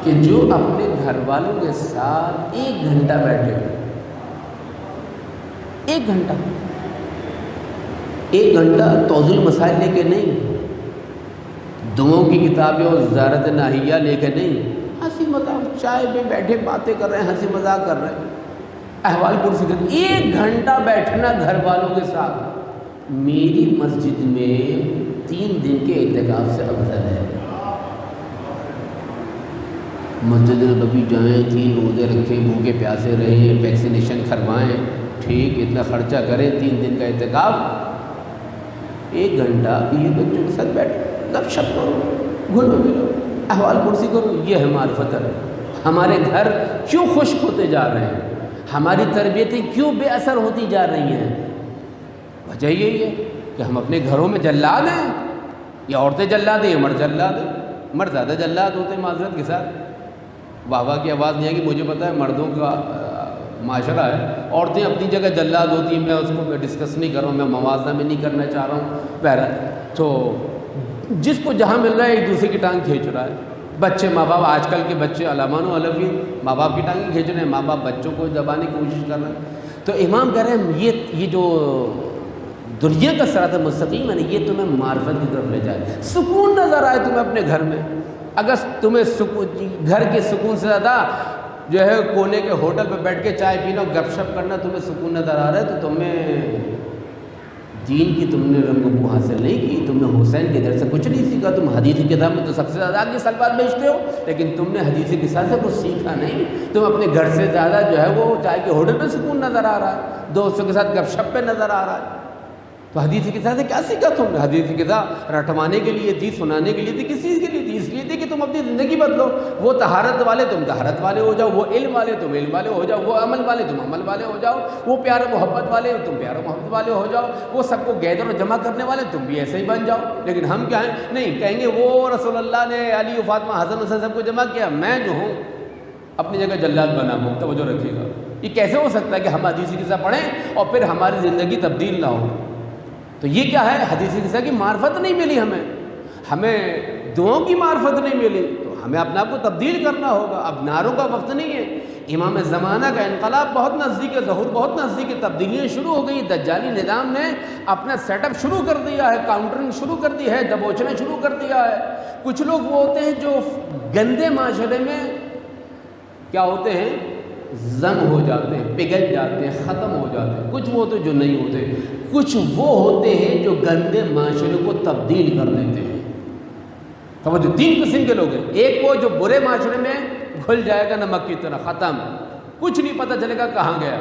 کہ جو اپنے گھر والوں کے ساتھ 1 گھنٹہ بیٹھے، 1 گھنٹہ 1 گھنٹہ توضیح المسائل لے کے نہیں، دعاؤں کی کتابیں اور زیارت ناہیہ لے کے نہیں، ہنسی مذاق چائے پہ بیٹھے باتیں کر رہے ہیں، ہنسی مذاق کر رہے ہیں، احوال پرسی کر. 1 گھنٹہ بیٹھنا گھر والوں کے ساتھ میری مسجد میں 3 دن کے اعتکاف سے افضل ہے. مسجد نبوی جائیں، 3 روزے رکھیں، بھوکے پیاسے رہیں، ویکسینیشن کروائیں، ٹھیک اتنا خرچہ کریں، 3 دن کا اعتکاف. 1 گھنٹہ بیوی بچوں کے ساتھ بیٹھو، گپ شپ کرو، گھلو ملو، احوال پرسی کرو. یہ ہے معرفت. ہمارے گھر کیوں خشک ہوتے جا رہے ہیں؟ ہماری تربیتیں کیوں بے اثر ہوتی جا رہی ہیں؟ وجہ یہی ہے کہ ہم اپنے گھروں میں جلاد ہیں، یا عورتیں جلاد ہیں یا مرد جلاد ہیں. مرد زیادہ جلاد ہوتے ہیں معذرت کے ساتھ، واہ کی آواز نہیں ہے کہ مجھے پتہ ہے مردوں کا معاشرہ ہے، عورتیں اپنی جگہ جلاد ہوتی ہیں. میں اس کو ڈسکس نہیں کر رہا ہوں، میں موازنہ میں نہیں کرنا چاہ رہا ہوں. بہرحال تو جس کو جہاں مل رہا ہے ایک دوسرے کی ٹانگ کھینچ رہا ہے. بچے ماں باپ، آج کل کے بچے علامان و علوی ماں باپ کی ٹانگیں کھینچ رہے ہیں، ماں باپ بچوں کو دبانے کی کوشش کر رہے ہیں. تو امام کہہ رہے ہیں یہ جو دنیا کا صراط مستقیم ہے نا، یہ تمہیں معرفت کی طرف لے جائے. سکون نظر آئے تمہیں اپنے گھر میں. اگر تمہیں گھر کے سکون سے زیادہ جو ہے کونے کے ہوٹل پہ بیٹھ کے چائے پینا، گپ شپ کرنا تمہیں سکون نظر آ رہا ہے، تو تمہیں دین کی تم نے رنگ بو حاصل نہیں کی. تم نے حسین کے در سے کچھ نہیں سیکھا. تم حدیثی کتاب میں تو سب سے زیادہ آگے سلوات بھیجتے ہو، لیکن تم نے حدیثی کتاب سے کچھ سیکھا نہیں. تم اپنے گھر سے زیادہ جو ہے وہ چائے کے ہوٹل پہ سکون نظر آ رہا ہے، دوستوں کے ساتھ گپ شپ پہ نظر آ رہا ہے. تو حدیثی کتاب سے کیا سیکھا تم نے؟ حدیثی کتاب رٹوانے کے لیے تھی، سنانے کے لیے تھی، کس چیز کے لیے تھی؟ اس لیے تھی کہ تم اپنی زندگی بدلو. وہ طہارت والے تم طہارت والے ہو جاؤ، وہ علم والے تم علم والے ہو جاؤ، وہ عمل والے تم عمل والے ہو جاؤ، وہ پیار محبت والے تم پیار محبت والے ہو جاؤ، وہ سب کو گیدر اور جمع کرنے والے تم بھی ایسے ہی بن جاؤ. لیکن ہم کیا ہیں؟ نہیں کہیں گے وہ رسول اللہ نے علی و فاطمہ حسن حسین سب کو جمع کیا، میں جو ہوں اپنی جگہ جلاد بنا ہوں. توجہ رکھیے گا، یہ کیسے ہو سکتا ہے کہ ہم حدیثی کتاب پڑھیں اور پھر ہماری زندگی تبدیل نہ ہو؟ تو یہ کیا ہے؟ حدیثی کتاب کی معرفت نہیں ملی ہمیں دعاؤں کی معرفت نہیں ملی، تو ہمیں اپنے آپ کو تبدیل کرنا ہوگا. اب نعروں کا وقت نہیں ہے. امام زمانہ کا انقلاب بہت نزدیک ہے، ظہور بہت نزدیک ہے، تبدیلیاں شروع ہو گئی. دجالی نظام نے اپنا سیٹ اپ شروع کر دیا ہے، کاؤنٹرنگ شروع کر دی ہے، دبوچنا شروع کر دیا ہے. کچھ لوگ وہ ہوتے ہیں جو گندے معاشرے میں کیا ہوتے ہیں؟ زنگ ہو جاتے ہیں، پگھل جاتے ہیں، ختم ہو جاتے ہیں. کچھ وہ ہوتے جو نہیں ہوتے. کچھ وہ ہوتے ہیں جو گندے معاشرے کو تبدیل کر دیتے ہیں. توجہ، 3 قسم کے لوگ ہیں. ایک وہ جو برے معاشرے میں گھل جائے گا نمک کی طرح، ختم، کچھ نہیں پتہ چلے گا کہاں گیا.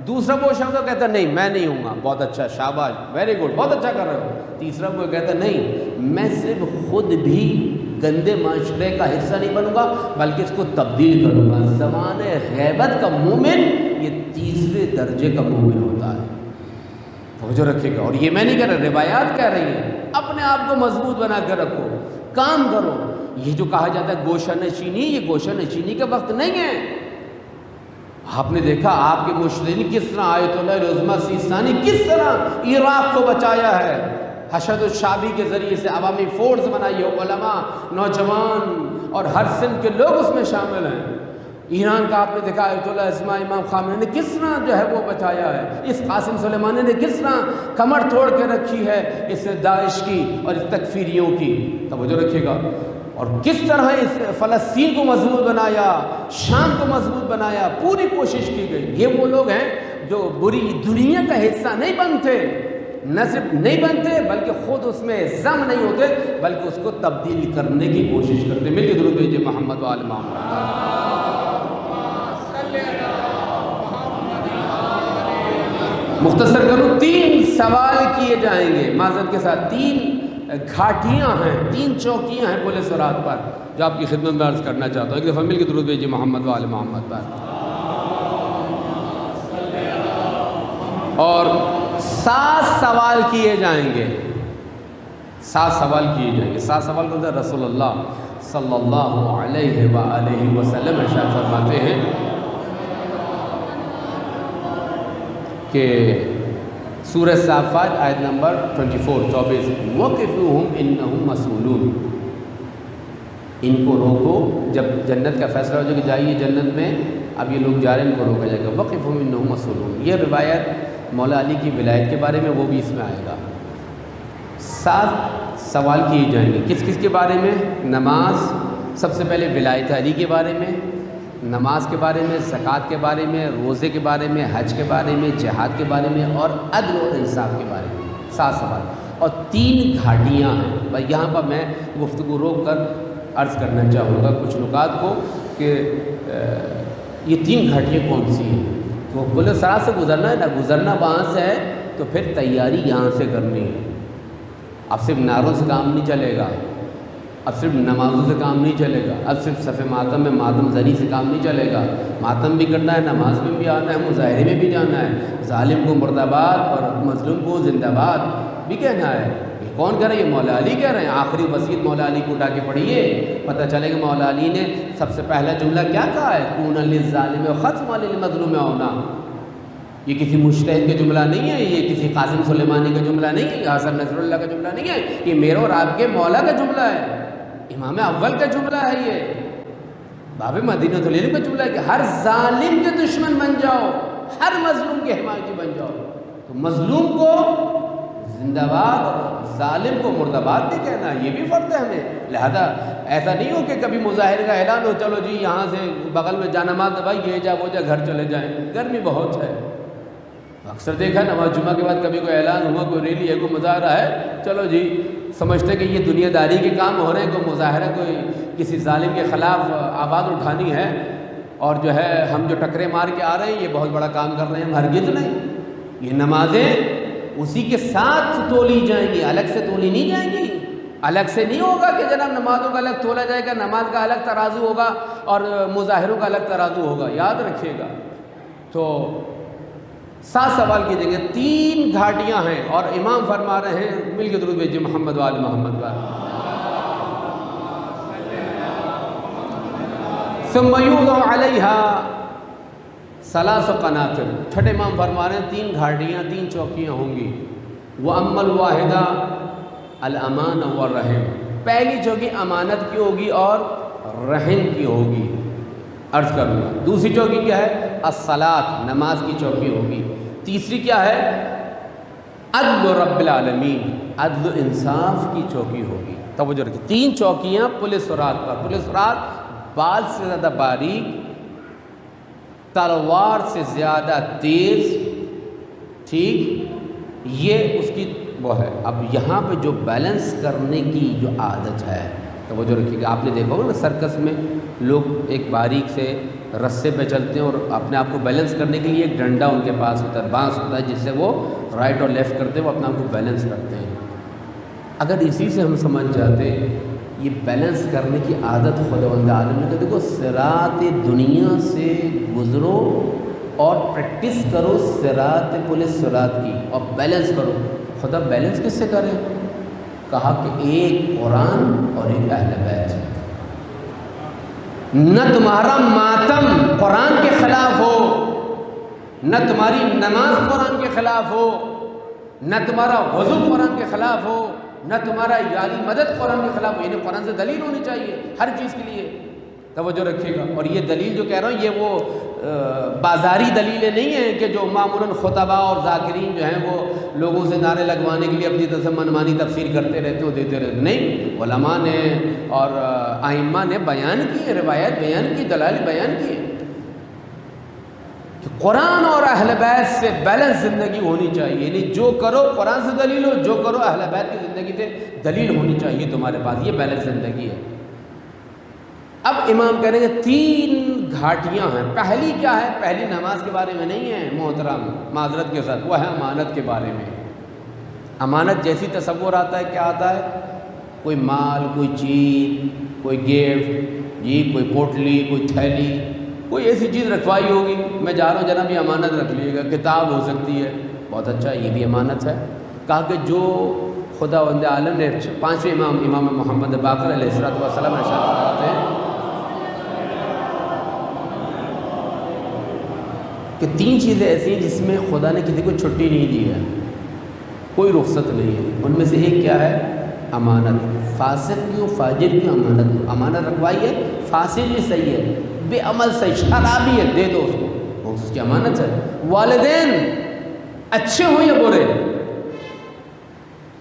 دوسرا وہ شخص کہتا ہے نہیں میں نہیں ہوں گا، بہت اچھا، شاباش، ویری گڈ، بہت اچھا کر رہے ہو. تیسرا وہ کہتا ہے نہیں میں صرف خود بھی گندے معاشرے کا حصہ نہیں بنوں گا بلکہ اس کو تبدیل کروں گا۔ زمانِ غیبت کا مومن یہ تیسرے درجے کا مومن ہوتا ہے، توجہ رکھے گا۔ اور یہ میں نہیں کہہ رہا، روایات کہہ رہی ہیں، اپنے آپ کو مضبوط بنا کر رکھو، کام کرو۔ یہ جو کہا جاتا ہے گوشہ نشینی، یہ گوشہ نشینی کا وقت نہیں ہے۔ آپ نے دیکھا آپ کے مرشدین کس طرح آیت اللہ العظمیٰ سیستانی کس طرح عراق کو بچایا ہے، حشد الشعبی کے ذریعے سے عوامی فورس بنائی ہے، علماء، نوجوان اور ہر سمت کے لوگ اس میں شامل ہیں۔ ایران کا آپ نے دیکھا آیت اللہ العظمیٰ امام خامنہ نے کس طرح جو ہے وہ بچایا ہے، اس قاسم سلیمانی نے کس طرح کمر توڑ کے رکھی ہے اس داعش کی اور اس تکفیریوں کی، توجہ رکھیے گا۔ اور کس طرح اس فلسطین کو مضبوط بنایا، شام کو مضبوط بنایا، پوری کوشش کی گئی۔ یہ وہ لوگ ہیں جو بری دنیا کا حصہ نہیں بنتے، نہ صرف نہیں بنتے بلکہ خود اس میں ضم نہیں ہوتے بلکہ اس کو تبدیل کرنے کی کوشش کرتے۔ مل کے درود بھیجیے محمد و آل محمد۔ مختصر کروں، 3 سوال کیے جائیں گے معذرت کے ساتھ، 3 گھاٹیاں ہیں، 3 چوکیاں ہیں پل صراط پر جو آپ کی خدمت میں عرض کرنا چاہتا ہوں۔ ایک دفعہ مل کے درود بھیجیے محمد و آل محمد پر۔ اور 7 سوال کیے جائیں گے، 7 سوال کیے جائیں گے۔ 7 سوال کو رسول اللہ صلی اللہ علیہ وآلہ وسلم ارشاد فرماتے ہیں کہ سورہ صافات آیت نمبر 24 وَقِفُوهُمْ إِنَّهُمْ مَسْئُولُونَ، ان کو روکو، جب جنت کا فیصلہ ہو جائے کہ جائیے جنت میں، اب یہ لوگ جا رہے ہیں، ان کو روکا جائے گا۔ وَقِفُوهُمْ إِنَّهُمْ مَسْئُولُونَ، یہ روایت مولا علی کی ولایت کے بارے میں، وہ بھی اس میں آئے گا۔ 7 سوال کیے جائیں گے، کس کس کے بارے میں؟ نماز، سب سے پہلے ولایت علی کے بارے میں، نماز کے بارے میں، زکوٰۃ کے بارے میں، روزے کے بارے میں، حج کے بارے میں، جہاد کے بارے میں اور عدل و انصاف کے بارے میں۔ 7 سوال اور 3 گھاٹیاں ہیں۔ بھائی یہاں پر میں گفتگو روک کر عرض کرنا چاہوں گا کچھ نکات کو کہ یہ 3 گھاٹیاں کون سی ہیں۔ وہ پل صراط سے گزرنا ہے نا، گزرنا وہاں سے ہے تو پھر تیاری یہاں سے کرنی ہے۔ اب صرف نعروں سے کام نہیں چلے گا، اب صرف نمازوں سے کام نہیں چلے گا، اب صرف صف ماتم میں ماتم زنی سے کام نہیں چلے گا، ماتم بھی کرنا ہے، نماز میں بھی آنا ہے، مظاہرے میں بھی جانا ہے، ظالم کو مرد آباد اور مظلوم کو زندہ باد بھی کہنا ہے۔ یہ کون کہہ رہے ہیں؟ یہ مولا علی کہہ رہے ہیں۔ آخری وصیت مولا علی کو اٹھا کے پڑھیے، پتہ چلے کہ مولا علی نے سب سے پہلا جملہ کیا کہا ہے؟ کون للظالم ختم للمظلوم اونا۔ یہ کسی مجتہد کا جملہ نہیں ہے، یہ کسی قاسم سلیمانی کا جملہ نہیں ہے، یہ حسن نصر اللہ کا جملہ نہیں ہے، یہ میرا اور آپ کے مولا کا جملہ ہے، امام اول کا جملہ ہے، یہ باب مدینہ العلم کا جملہ ہے کہ ہر ظالم کے دشمن بن جاؤ، ہر مظلوم کے حمایتی بن جاؤ۔ تو مظلوم کو زندہ باد اور ظالم کو مرد آباد بھی کہنا، یہ بھی فرض ہے ہمیں۔ لہذا ایسا نہیں ہو کہ کبھی مظاہرے کا اعلان ہو، چلو جی یہاں سے بغل میں جانماز بھائی یہ جا وہ جا، گھر چلے جائیں، گرمی بہت ہے۔ اکثر دیکھا نماز جمعہ کے بعد کبھی کوئی اعلان ہوا، کوئی ریلی ہے، کوئی مظاہرہ ہے، چلو جی سمجھتے کہ یہ دنیا داری کے کام ہو رہے ہیں، کوئی مظاہرہ کوئی کسی ظالم کے خلاف آواز اٹھانی ہے اور جو ہے ہم جو ٹکرے مار کے آ رہے ہیں یہ بہت بڑا کام کر رہے ہیں، ہرگز نہیں۔ یہ نمازیں اسی کے ساتھ تولی جائیں گی، الگ سے تولی نہیں جائیں گی۔ الگ سے نہیں ہوگا کہ جناب نمازوں کا الگ تولا جائے گا، نماز کا الگ ترازو ہوگا اور مظاہروں کا الگ ترازو ہوگا، یاد رکھیے گا۔ تو 7 سوال کیے جائیں گے، 3 گھاٹیاں ہیں اور امام فرما رہے ہیں، مل کے درود بھیجیے محمد و آل محمد پر۔ ثم یوضع علیہا 3 قناطر، چھٹے امام فرما رہے ہیں 3 گھاٹیاں، 3 چوکیاں ہوں گی۔ وَأَمَّا الْوَاحِدَةُ الْأَمَانَ وَالرَّحِمُ، پہلی چوکی امانت کی ہوگی اور رحم کی ہوگی، عرض کروں گا۔ دوسری چوکی کیا ہے؟ الصلاۃ، نماز کی چوکی ہوگی۔ تیسری کیا ہے؟ عدل رب العالمین، عدل انصاف کی چوکی ہوگی۔ توجہ رکھیں، 3 چوکیاں پل صراط پر۔ پل صراط بال سے زیادہ باریک، تلوار سے زیادہ تیز، ٹھیک، یہ اس کی وہ ہے۔ اب یہاں پہ جو بیلنس کرنے کی جو عادت ہے، توجہ رکھیے گا، آپ نے دیکھا ہوگا نا سرکس میں لوگ ایک باریک سے رسے پہ چلتے ہیں اور اپنے آپ کو بیلنس کرنے کے لیے ایک ڈنڈا ان کے پاس ہوتا ہے، بانس ہوتا ہے، جس سے وہ رائٹ اور لیفٹ کرتے ہیں، وہ اپنے آپ کو بیلنس کرتے ہیں۔ اگر اسی سے ہم سمجھ جاتے یہ بیلنس کرنے کی عادت خداوند عالم نے کہا دیکھو صراط دنیا سے گزرو اور پریکٹس کرو صراط پولیس صراط کی اور بیلنس کرو. خدا بیلنس کس سے کرے؟ کہا کہ ایک قرآن اور ایک اہل بیت. نہ تمہارا ماتم قرآن کے خلاف ہو، نہ تمہاری نماز قرآن کے خلاف ہو، نہ تمہارا وضو قرآن کے خلاف ہو، نہ تمہارا یالی مدد قرآن کے خلاف ہو. یعنی قرآن سے دلیل ہونی چاہیے ہر چیز کے لیے. توجہ رکھیے گا. اور یہ دلیل جو کہہ رہا ہوں یہ وہ بازاری دلیلیں نہیں ہیں کہ جو معمولاً خطبہ اور ذاکرین جو ہیں وہ لوگوں سے نعرے لگوانے کے لیے اپنی طرف سے منمانی تفسیر کرتے رہتے ہو دیتے رہتے. نہیں، علماء نے اور ائمہ نے بیان کی، روایت بیان کی، دلائل بیان کی کہ قرآن اور اہل بیت سے بیلنس زندگی ہونی چاہیے. یعنی جو کرو قرآن سے دلیل ہو، جو کرو اہل بیت کی زندگی سے دلیل ہونی چاہیے تمہارے پاس. یہ بیلنس زندگی ہے. اب امام کہہ رہے ہیں 3 گھاٹیاں ہیں. پہلی کیا ہے؟ پہلی نماز کے بارے میں نہیں ہے محترم، معذرت کے ساتھ، وہ ہے امانت کے بارے میں. امانت جیسی تصور آتا ہے کیا آتا ہے؟ کوئی مال، کوئی چیز، کوئی گفٹ، جی کوئی پوٹلی، کوئی تھیلی، کوئی ایسی چیز رکھوائی ہوگی، میں جا رہا ہوں جناب یہ امانت رکھ لیے گا. کتاب ہو سکتی ہے، بہت اچھا، یہ بھی امانت ہے. کہا کہ جو خداوند عالم نے 5ویں امام محمد باقر علیہ السلام ارشاد فرماتے ہیں کہ 3 چیزیں ایسی ہیں جس میں خدا نے کسی کو چھٹی نہیں دی ہے، کوئی رخصت نہیں ہے. ان میں سے ایک کیا ہے؟ امانت. فاسق کی ہو، فاجر کی امانت ہو، امانت رکھوائی ہے. فاسق بھی صحیح ہے، بے عمل صحیح، شرابی ہے، دے دو اس کو، وہ اس کی امانت ہے. والدین اچھے ہوں یا برے.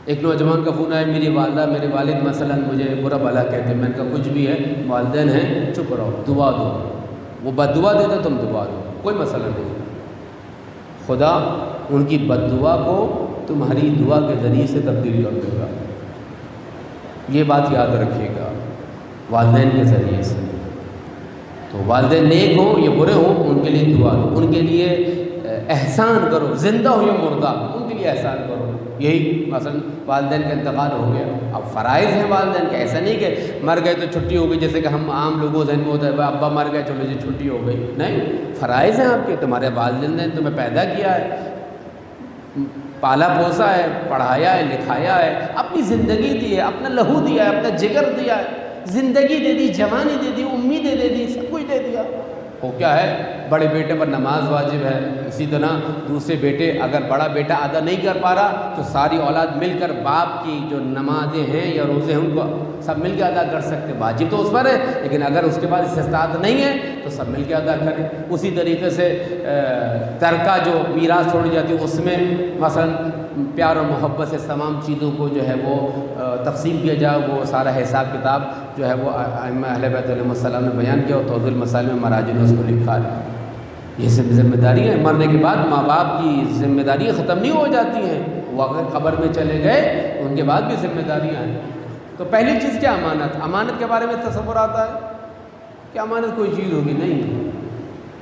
ایک نوجوان کا فون آیا، میری والدہ میرے والد مثلا مجھے برا بھلا کہتے ہیں. میں نے کہا کچھ بھی ہے، والدین ہیں، چپ رہو، دعا دو. وہ بد دعا دے دو، تم دعا دو، کوئی مسئلہ نہیں. خدا ان کی بد دعا کو تمہاری دعا کے ذریعے سے تبدیل کر دے گا. یہ بات یاد رکھیے گا، والدین کے ذریعے سے. تو والدین نیک ہوں یا برے ہوں، ان کے لیے دعا دو، ان کے لیے احسان کرو. زندہ ہو یا مردہ، ان کے لیے احسان کرو. یہی مثلا والدین کا انتقال ہو گیا، اب فرائض ہیں والدین کے. ایسا نہیں کہ مر گئے تو چھٹی ہو گئی، جیسے کہ ہم عام لوگوں ذہن میں ہوتا ہے ابا مر گئے چلو جی چھٹی ہو گئی. نہیں، فرائض ہیں آپ کے. تمہارے والدین نے تمہیں پیدا کیا ہے، پالا پوسا ہے، پڑھایا ہے، لکھایا ہے، اپنی زندگی دی ہے، اپنا لہو دیا ہے، اپنا جگر دیا ہے، زندگی دے دی، جوانی دے دی، امیدیں دے دی، سب کچھ دے دیا. وہ کیا ہے؟ بڑے بیٹے پر نماز واجب ہے. اسی طرح دوسرے بیٹے، اگر بڑا بیٹا ادا نہیں کر پا رہا تو ساری اولاد مل کر باپ کی جو نمازیں ہیں یا روزے ہیں ان کو سب مل کے ادا کر سکتے. واجب تو اس پر ہے، لیکن اگر اس کے بعد استطاعت نہیں ہے تو سب مل کے ادا کریں. اسی طریقے سے ترکہ جو میراث چھوڑی جاتی ہے اس میں مثلا پیار اور محبت سے تمام چیزوں کو جو ہے وہ تقسیم کیا جائے. وہ سارا حساب کتاب جو ہے وہ ائمہ اہل بیت علیہ السلام نے بیان کیا اور توضیح المسائل میں مراجع نے اس کو لکھا ہے. یہ سب ذمہ داریاں ہیں. مرنے کے بعد ماں باپ کی ذمہ داریاں ختم نہیں ہو جاتی ہیں. وہ اگر قبر میں چلے گئے ان کے بعد بھی ذمہ داریاں ہیں. تو پہلی چیز کیا؟ امانت. امانت کے بارے میں تصور آتا ہے کہ امانت کوئی چیز ہوگی؟ نہیں.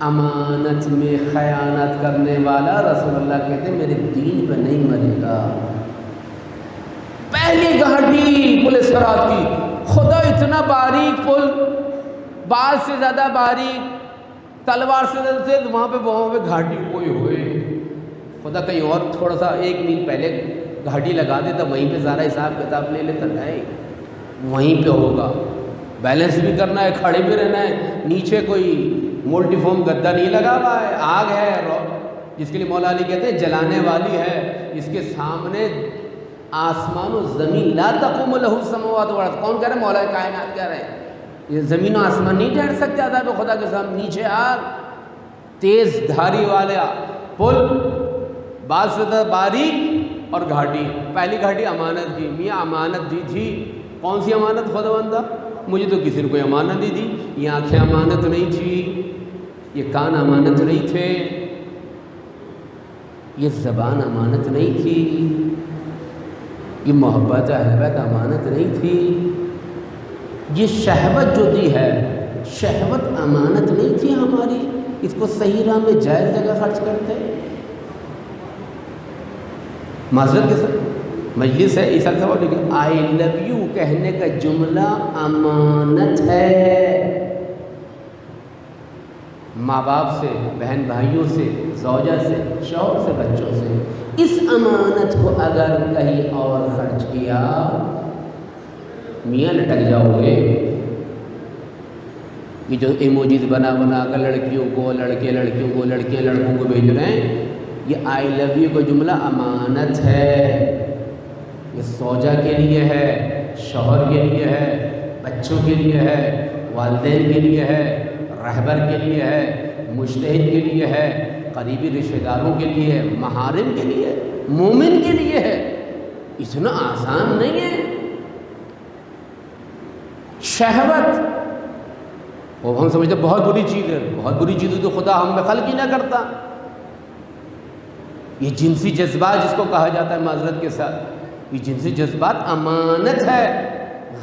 امانت میں خیانت کرنے والا رسول اللہ کہتے ہیں میرے دین پہ نہیں مرے گا. پہلی گھاٹی پل صراط کی. خدا اتنا باریک پل، بال سے زیادہ باریک، تلوار سے زیادہ تیز، وہاں پہ گھاٹی کوئی ہوئے. خدا کہیں اور تھوڑا سا 1 میل پہلے گھاٹی لگا دیتا، وہیں پہ سارا حساب کتاب لے لیتا. نہیں، وہیں پہ ہوگا. بیلنس بھی کرنا ہے، کھڑے بھی رہنا ہے. نیچے کوئی ملٹی فارم گدا نہیں لگا ہوا ہے. آگ ہے جس کے لیے مولا علی کہتے ہیں جلانے والی ہے. اس کے سامنے آسمان و زمین لا تقوم لہ السماوات والارض. کون کہہ رہے ہیں؟ مولا کائنات کہہ رہے ہیں. یہ زمین و آسمان نہیں ٹھہر سکتے عذاب خدا کے سامنے. نیچے آگ، تیز دھاری والا پل، بعض سے باریک اور گھاٹی. پہلی گھاٹی امانت کی. میاں امانت دی تھی. کون سی امانت خداوندہ؟ مجھے تو کسی نے کوئی امانت نہیں دی. یہ آنکھیں امانت نہیں تھی، یہ کان امانت نہیں تھے، یہ زبان امانت نہیں تھی، یہ محبت اہل بیت امانت نہیں تھی، یہ شہوت جو دی ہے شہوت امانت نہیں تھی ہماری. اس کو صحیح راہ میں جائز جگہ خرچ کرتے. معذرت کے ساتھ مجلس ہے اس سب لیکن آئی لو یو کہنے کا جملہ امانت ہے، ماں باپ سے، بہن بھائیوں سے، زوجہ سے، شوہر سے، بچوں سے۔ اس امانت کو اگر کہیں اور خرچ کیا، میاں لٹک جاؤ گے۔ یہ جو ایموجیز بنا بنا کر لڑکیوں کو، لڑکے لڑکیوں کو، لڑکیاں لڑکوں کو بھیج رہے ہیں، یہ آئی لو یو کا جملہ امانت ہے۔ یہ زوجہ کے لیے ہے، شوہر کے لیے ہے، بچوں کے لیے ہے، والدین کے لیے ہے، رہبر کے لیے ہے، مجتہد کے لیے ہے، قریبی رشتہ داروں کے لیے ہے، محارم کے لیے، مومن کے لیے ہے۔ اتنا آسان نہیں ہے۔ شہوت وہ ہم سمجھتے بہت بری چیز ہے، بہت بری چیز ہے تو خدا ہم میں خلق ہی نہ کرتا۔ یہ جنسی جذبات جس کو کہا جاتا ہے معذرت کے ساتھ، یہ جنسی جذبات امانت ہے۔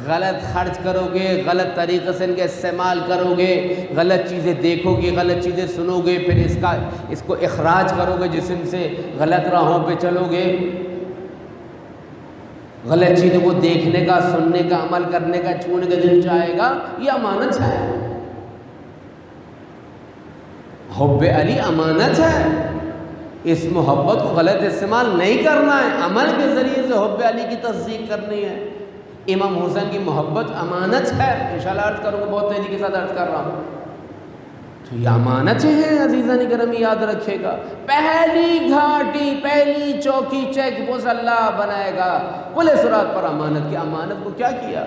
غلط خرچ کرو گے، غلط طریقے سے ان کا استعمال کرو گے، غلط چیزیں دیکھو گے، غلط چیزیں سنو گے، پھر اس کو اخراج کرو گے جسم سے، غلط راہوں پہ چلو گے، غلط چیزوں کو دیکھنے کا، سننے کا، عمل کرنے کا، چھونے کا دل چاہے گا۔ یہ امانت ہے۔ حب علی امانت ہے۔ اس محبت کو غلط استعمال نہیں کرنا ہے، عمل کے ذریعے سے حب علی کی تصدیق کرنی ہے۔ امام حسین کی محبت امانت ہے، انشاءاللہ عرض کروں گا، بہت تیزی کے ساتھ عرض کر رہا ہوں۔ تو یہ امانتیں ہیں عزیزان گرامی، یاد رکھے گا۔ پہلی گھاٹی، پہلی چوکی چیک پوسٹ اللہ بنائے گا پل صراط پر امانت کی۔ امانت کو کیا کیا؟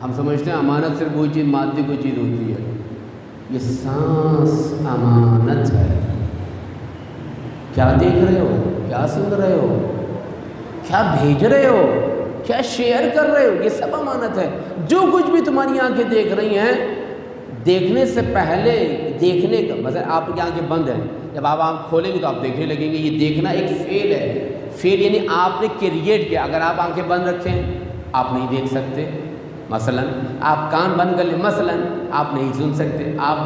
ہم سمجھتے ہیں امانت صرف کوئی چیز مادی کوئی چیز ہوتی ہے۔ یہ سانس امانت ہے۔ کیا دیکھ رہے ہو، کیا سن رہے ہو، کیا بھیج رہے ہو، کیا شیئر کر رہے ہو، یہ سب امانت ہے۔ جو کچھ بھی تمہاری آنکھیں دیکھ رہی ہیں، دیکھنے سے پہلے دیکھنے کا مثلا آپ کی آنکھیں بند ہیں، جب آپ آنکھ کھولیں گے تو آپ دیکھنے لگیں گے۔ یہ دیکھنا ایک فعل ہے، فعل یعنی آپ نے کریٹ کیا۔ اگر آپ آنکھیں بند رکھیں آپ نہیں دیکھ سکتے، مثلا آپ کان بند کر لیں، مثلا آپ نہیں سن سکتے، آپ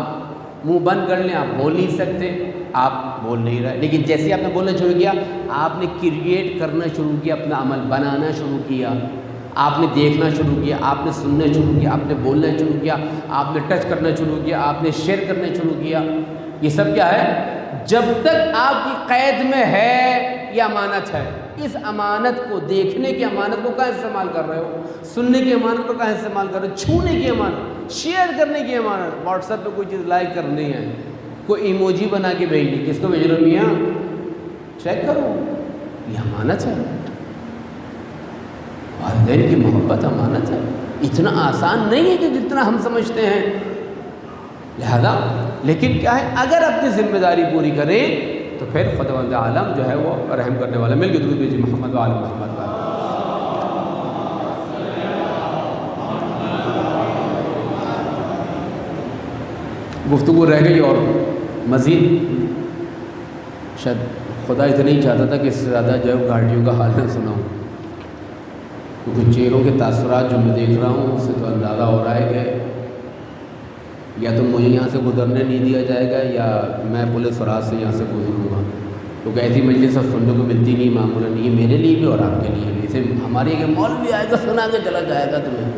منہ بند کر لیں آپ بول نہیں سکتے، آپ بول نہیں رہے۔ لیکن جیسے آپ نے بولنا شروع کیا، آپ نے کریٹ کرنا شروع کیا، اپنا عمل بنانا شروع کیا، آپ نے دیکھنا شروع کیا، آپ نے سننا شروع کیا، آپ نے بولنا شروع کیا، آپ نے ٹچ کرنا شروع کیا، آپ نے شیئر کرنا شروع کیا۔ یہ سب کیا ہے؟ جب تک آپ کی قید میں ہے یہ امانت ہے۔ اس امانت کو، دیکھنے کی امانت کو کہاں استعمال کر رہے ہو؟ سننے کی امانت کو کہاں استعمال کر رہے ہو؟ چھونے کی امانت، شیئر کرنے کی امانت۔ واٹس ایپ پہ کوئی چیز لائک کرنی ہے، کوئی ایموجی بنا کے بھیجنی، کس کو بھیج رہے ہو میاں؟ چیک کرو، یہ امانت ہے۔ والدین کی محبت امانت ہے۔ اتنا آسان نہیں ہے کہ جتنا ہم سمجھتے ہیں۔ لہذا لیکن کیا ہے، اگر اپنی ذمہ داری پوری کریں تو پھر خداوند عالم جو ہے وہ رحم کرنے والا۔ مل کے درود بھیجیے محمد و آل محمد و آل۔ گفتگو رہ گئی اور مزید شاید خدا اتنا ہی چاہتا تھا کہ اس سے زیادہ جو ہے گاڑیوں کا حال نہ سناؤں، کیونکہ چہروں کے تاثرات جو میں دیکھ رہا ہوں اس سے تو اندازہ ہو رہا ہے کہ یا تو مجھے یہاں سے گزرنے نہیں دیا جائے گا یا میں پولیس فراز سے یہاں سے گزروں گا، کیونکہ ایسی مجلس اب سننے کو ملتی نہیں معمولاً۔ یہ میرے لیے بھی اور آپ کے لیے بھی۔ اسے ہماری کہ مولوی آئے گا سنا کے چلا جائے گا تمہیں،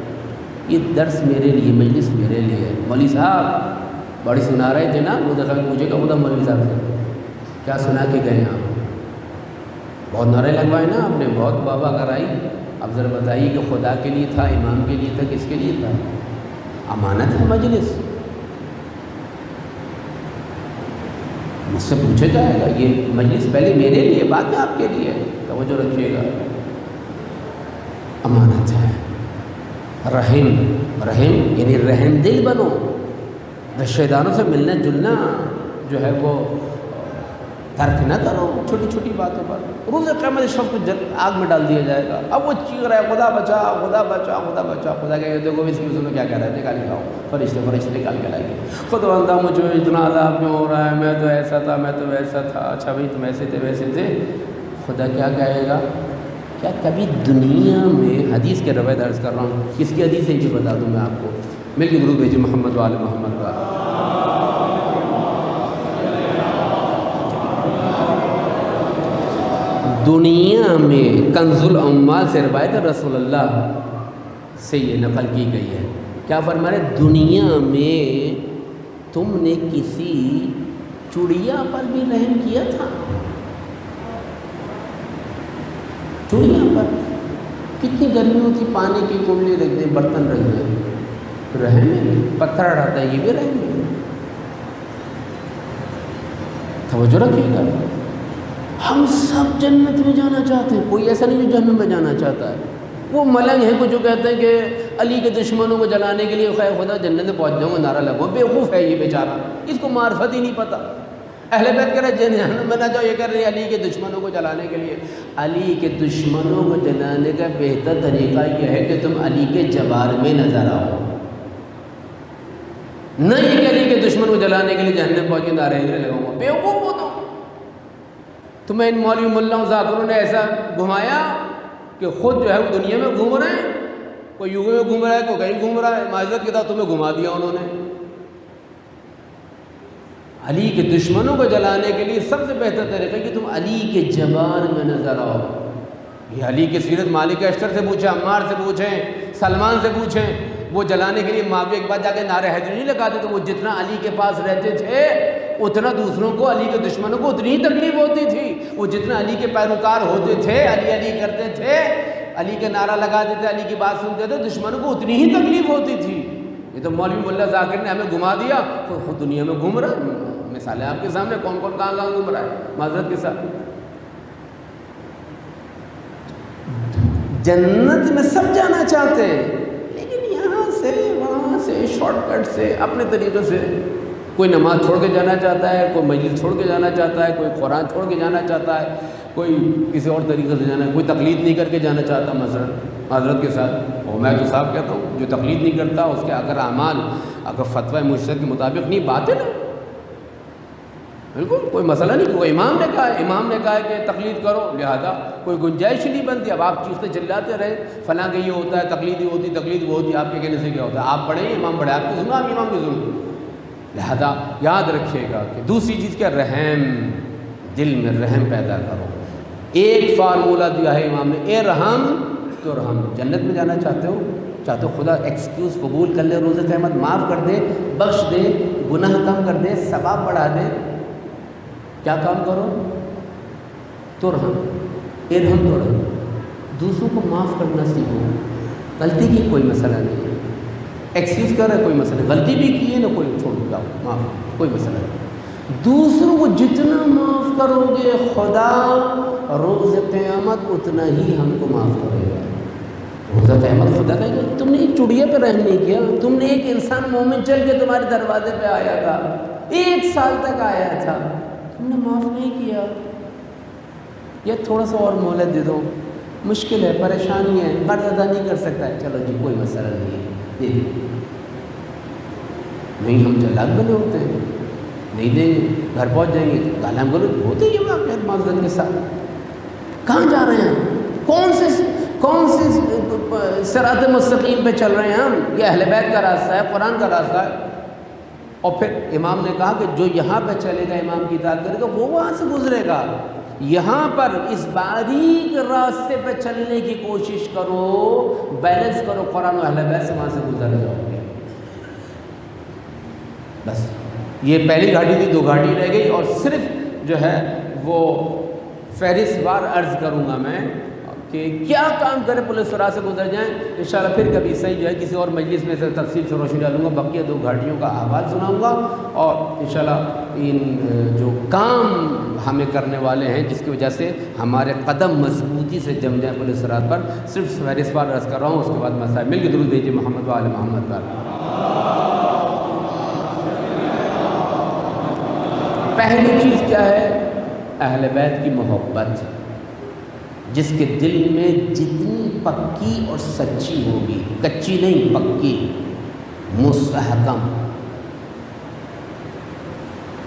یہ درس میرے لیے، مجلس میرے لیے ہے۔ مولوی صاحب بڑی سنا رہے تھے نا، وہ دفعہ مجھے کہا خدا مولوی صاحب سے کیا سنا کے گئے آپ؟ بہت نعرے لگوائے نا آپ نے، بہت بابا کرائی۔ اب ذرا بتائیے کہ خدا کے لیے تھا، امام کے لیے تھا، کس کے لیے تھا؟ امانت ہے مجلس، مجھ سے پوچھا جائے گا۔ یہ مجلس پہلے میرے لیے، بعد میں آپ کے لیے، توجہ رکھیے گا۔ امانت ہے۔ رحم یعنی رحم دل بنو، رشتہ داروں سے ملنا جلنا جو ہے وہ ترک نہ کرو، چھوٹی چھوٹی باتوں پر۔ روز قیامت شب کو آگ میں ڈال دیا جائے گا۔ اب وہ چیخ رہا ہے خدا بچا، خدا بچا، خدا بچا۔ خدا کہ دیکھو اس کی سنو کیا کہہ رہا ہے، نکال کے لاؤ، فرشتے نکال کے لائیں گے۔ خدا بندہ مجھے اتنا عذاب میں ہو رہا ہے، میں تو ایسا تھا، میں تو ویسا تھا، اچھا بھائی تم ایسے تھے ویسے تھے۔ خدا کیا کہے گا؟ کیا کبھی دنیا میں، حدیث کے روایت عرض کر رہا ہوں، کس کی حدیث ہے یہ بتا دوں میں آپ کو، مل کے درود بھیجیے محمد و آل محمد و آل۔ دنیا میں کنز الاموال سے روایت رسول اللہ سے یہ نقل کی گئی ہے، کیا فرما رہے؟ دنیا میں تم نے کسی چڑیا پر بھی رحم کیا تھا؟ چڑیا پر کتنی گرمی ہوتی، پانی کی کنڈلی رکھ دیں، برتن رکھ دیں، رحم ہے، پتھر اڑاتا ہے، یہ بھی رحم ہے۔ توجہ رکھیے گا، ہم سب جنت میں جانا چاہتے ہیں، کوئی ایسا نہیں جو جہنم میں جانا چاہتا ہے۔ وہ ملنگ ہیں کچھ جو کہتے ہیں کہ علی کے دشمنوں کو جلانے کے لیے خیر خدا جنت میں پہنچ جاؤں گا نعرہ لگو، بیوقوف ہے یہ بیچارہ، اس کو معرفت ہی نہیں پتہ۔ اہل بیت کہہ رہے جہنم میں نہ جاؤ، یہ کہہ رہے علی کے دشمنوں کو جلانے کے لیے۔ علی کے دشمنوں کو جلانے کا بہتر طریقہ یہ ہے کہ تم علی کے جبار میں نظر آؤ، نہ یہ کہ علی کے دشمن کو جلانے کے لیے جہنم پہنچ کے نعرے لگاؤں گا، بیوقوف ہو تم۔ تمہیں ان مولوی ملاؤں ذاکروں نے ایسا گھمایا کہ خود جو ہے وہ دنیا میں گھوم رہے ہیں، کوئی یوگے میں گھوم رہا ہے، کوئی کہیں گھوم رہا ہے، معذرت کے ساتھ تمہیں گھما دیا انہوں نے۔ علی کے دشمنوں کو جلانے کے لیے سب سے بہتر طریقہ ہے کہ تم علی کے جبار میں نظر آؤ۔ یہ علی کی سیرت مالک اشتر سے پوچھیں، عمار سے پوچھیں، سلمان سے پوچھیں، وہ جلانے کے لیے معاویہ کے بعد جا کے نعرہ حیدری نہیں لگاتے تو وہ جتنا علی کے پاس رہتے تھے اتنا دوسروں کو، علی کے دشمنوں کو اتنی ہی تکلیف ہوتی تھی۔ وہ جتنا علی کے پیروکار ہوتے تھے، علی علی کرتے تھے، علی کے نعرہ لگاتے تھے، علی کی بات سنتے تھے، دشمنوں کو اتنی ہی تکلیف ہوتی تھی۔ یہ تو مولوی ملا ذاکر نے ہمیں گھما دیا، خود دنیا میں گھوم رہا ہے۔ مثالیں آپ کے سامنے، کون کون کہاں کہاں گھوم رہا ہے معذرت کے ساتھ۔ جنت میں سب جانا چاہتے ہیں، لیکن یہاں سے وہاں سے شارٹ کٹ سے اپنے طریقے سے، کوئی نماز چھوڑ کے جانا چاہتا ہے، کوئی مجلس چھوڑ کے جانا چاہتا ہے، کوئی قرآن چھوڑ کے جانا چاہتا ہے، کوئی کسی اور طریقے سے جانا ہے، کوئی تقلید نہیں کر کے جانا چاہتا مثلا معذرت کے ساتھ۔ اور میں تو صاحب کہتا ہوں جو تقلید نہیں کرتا اس کے اگر اعمال اگر فتویٰ مجتہد کے مطابق نہیں، باطل ہے، بالکل کوئی مسئلہ نہیں۔ کوئی امام نے کہا ہے کہ تقلید کرو، لہذا کوئی گنجائش نہیں بنتی۔ اب آپ چیختے چلاتے رہے فلاں کہ یہ ہوتا ہے، تقلید یہ ہوتی، تقلید وہ ہوتی، آپ کے کہنے سے کیا ہوتا ہے؟ آپ پڑھیں، امام پڑھے، آپ کی سنو، آپ امام کی سنو۔ لہذا یاد رکھیے گا کہ دوسری چیز کیا؟ رحم، دل میں رحم پیدا کرو۔ ایک فارمولہ دیا ہے امام نے، اے رحم تو رحم۔ جنت میں جانا چاہتے ہو خدا ایکسکیوز قبول کر لے، روز قیامت معاف کر دے، بخش دے، گناہ کم کر دے، ثواب بڑھا دے، کیا کام کرو؟ تو رحم، ارحم تو رحم، دوسروں کو معاف کرنا سیکھو۔ غلطی کی کوئی مسئلہ نہیں ہے، ایکسکیوز کر رہے کوئی مسئلہ نہیں، غلطی بھی کی ہے نا، کوئی چھوڑ جاؤ، معاف، کوئی مسئلہ نہیں۔ دوسروں کو جتنا معاف کرو گے خدا روز قیامت اتنا ہی ہم کو معاف کرے گا۔ روز قیامت خدا کہے گا تم نے ایک چڑیا پہ رحم نہیں کیا، تم نے ایک انسان مومن چل کے تمہارے دروازے پہ آیا تھا، 1 سال تک آیا تھا، تم نے معاف نہیں کیا، یا تھوڑا سا اور مہلت دے دو، مشکل ہے، پریشانی ہے، قرض ادا نہیں کر سکتا ہے، چلو جی کوئی مسئلہ نہیں ہے، دے دیں۔ نہیں ہم جلاد بنے ہوتے ہیں، نہیں دیں گے، گھر پہنچ جائیں گے، گالیاں گلوچ ہوتے ہی واقعات معذرت کے ساتھ۔ کہاں جا رہے ہیں؟ کون سے صراط مستقیم پہ چل رہے ہیں ہم؟ یہ اہل بیت کا راستہ ہے، قرآن کا راستہ ہے۔ اور پھر امام نے کہا کہ جو یہاں پہ چلے گا، امام کی اطاعت کرے گا، وہ وہاں سے گزرے گا۔ یہاں پر اس باریک راستے پہ چلنے کی کوشش کرو، بیلنس کرو قرآن و اہل بیت سے، وہاں سے گزر جاؤ گے۔ بس یہ پہلی گھاٹی تھی، 2 گھاٹی رہ گئی، اور صرف جو ہے وہ فہرست وار عرض کروں گا میں کہ کیا کام کرے پولیس راہ سے گزر جائیں۔ انشاءاللہ پھر کبھی صحیح جو ہے کسی اور مجلس میں سے تفصیل سے روشنی ڈالوں گا، بقیہ 2 گھاٹیوں کا آواز سناؤں گا، اور انشاءاللہ ان جو کام ہمیں کرنے والے ہیں جس کی وجہ سے ہمارے قدم مضبوطی سے جم جائیں پولیس رات پر، صرف فہرست وار عرض کر رہا ہوں، اس کے بعد مسائل مل کے درود بھیجیے محمد و آل محمد پر۔ پہلی چیز کیا ہے؟ اہل بیت کی محبت، جس کے دل میں جتنی پکی اور سچی ہوگی، کچی نہیں پکی، مستحکم۔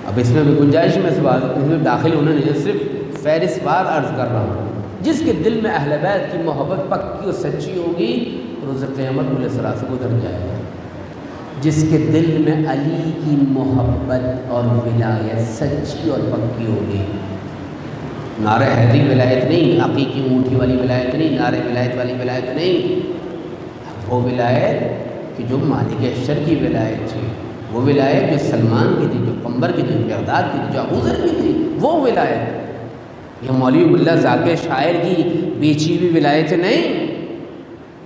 اب اس میں بھی گنجائش میں اس میں داخل ہونا نہیں ہے، صرف فہرست وار عرض کر رہا ہوں۔ جس کے دل میں اہل بیت کی محبت پکی اور سچی ہوگی، روز قیامت پولیس راہ سے گزر جائے گا۔ جس کے دل میں علی کی محبت اور ولایت سچی اور پکی ہوگی، نعرہ حیدری ولایت نہیں، عقیقی انگوٹھی والی ولایت نہیں، نعرہ ولایت والی ولایت نہیں، وہ ولایت کہ جو مالک اشتر کی ولایت تھی، وہ ولایت جو سلمان کی تھی، جو قمبر کی تھی، بغداد کی تھی، جو ابوذر کی تھی، وہ ولایت۔ یہ مولوی ملا ذاکر شاعر کی بیچی ہوئی ولایت نہیں،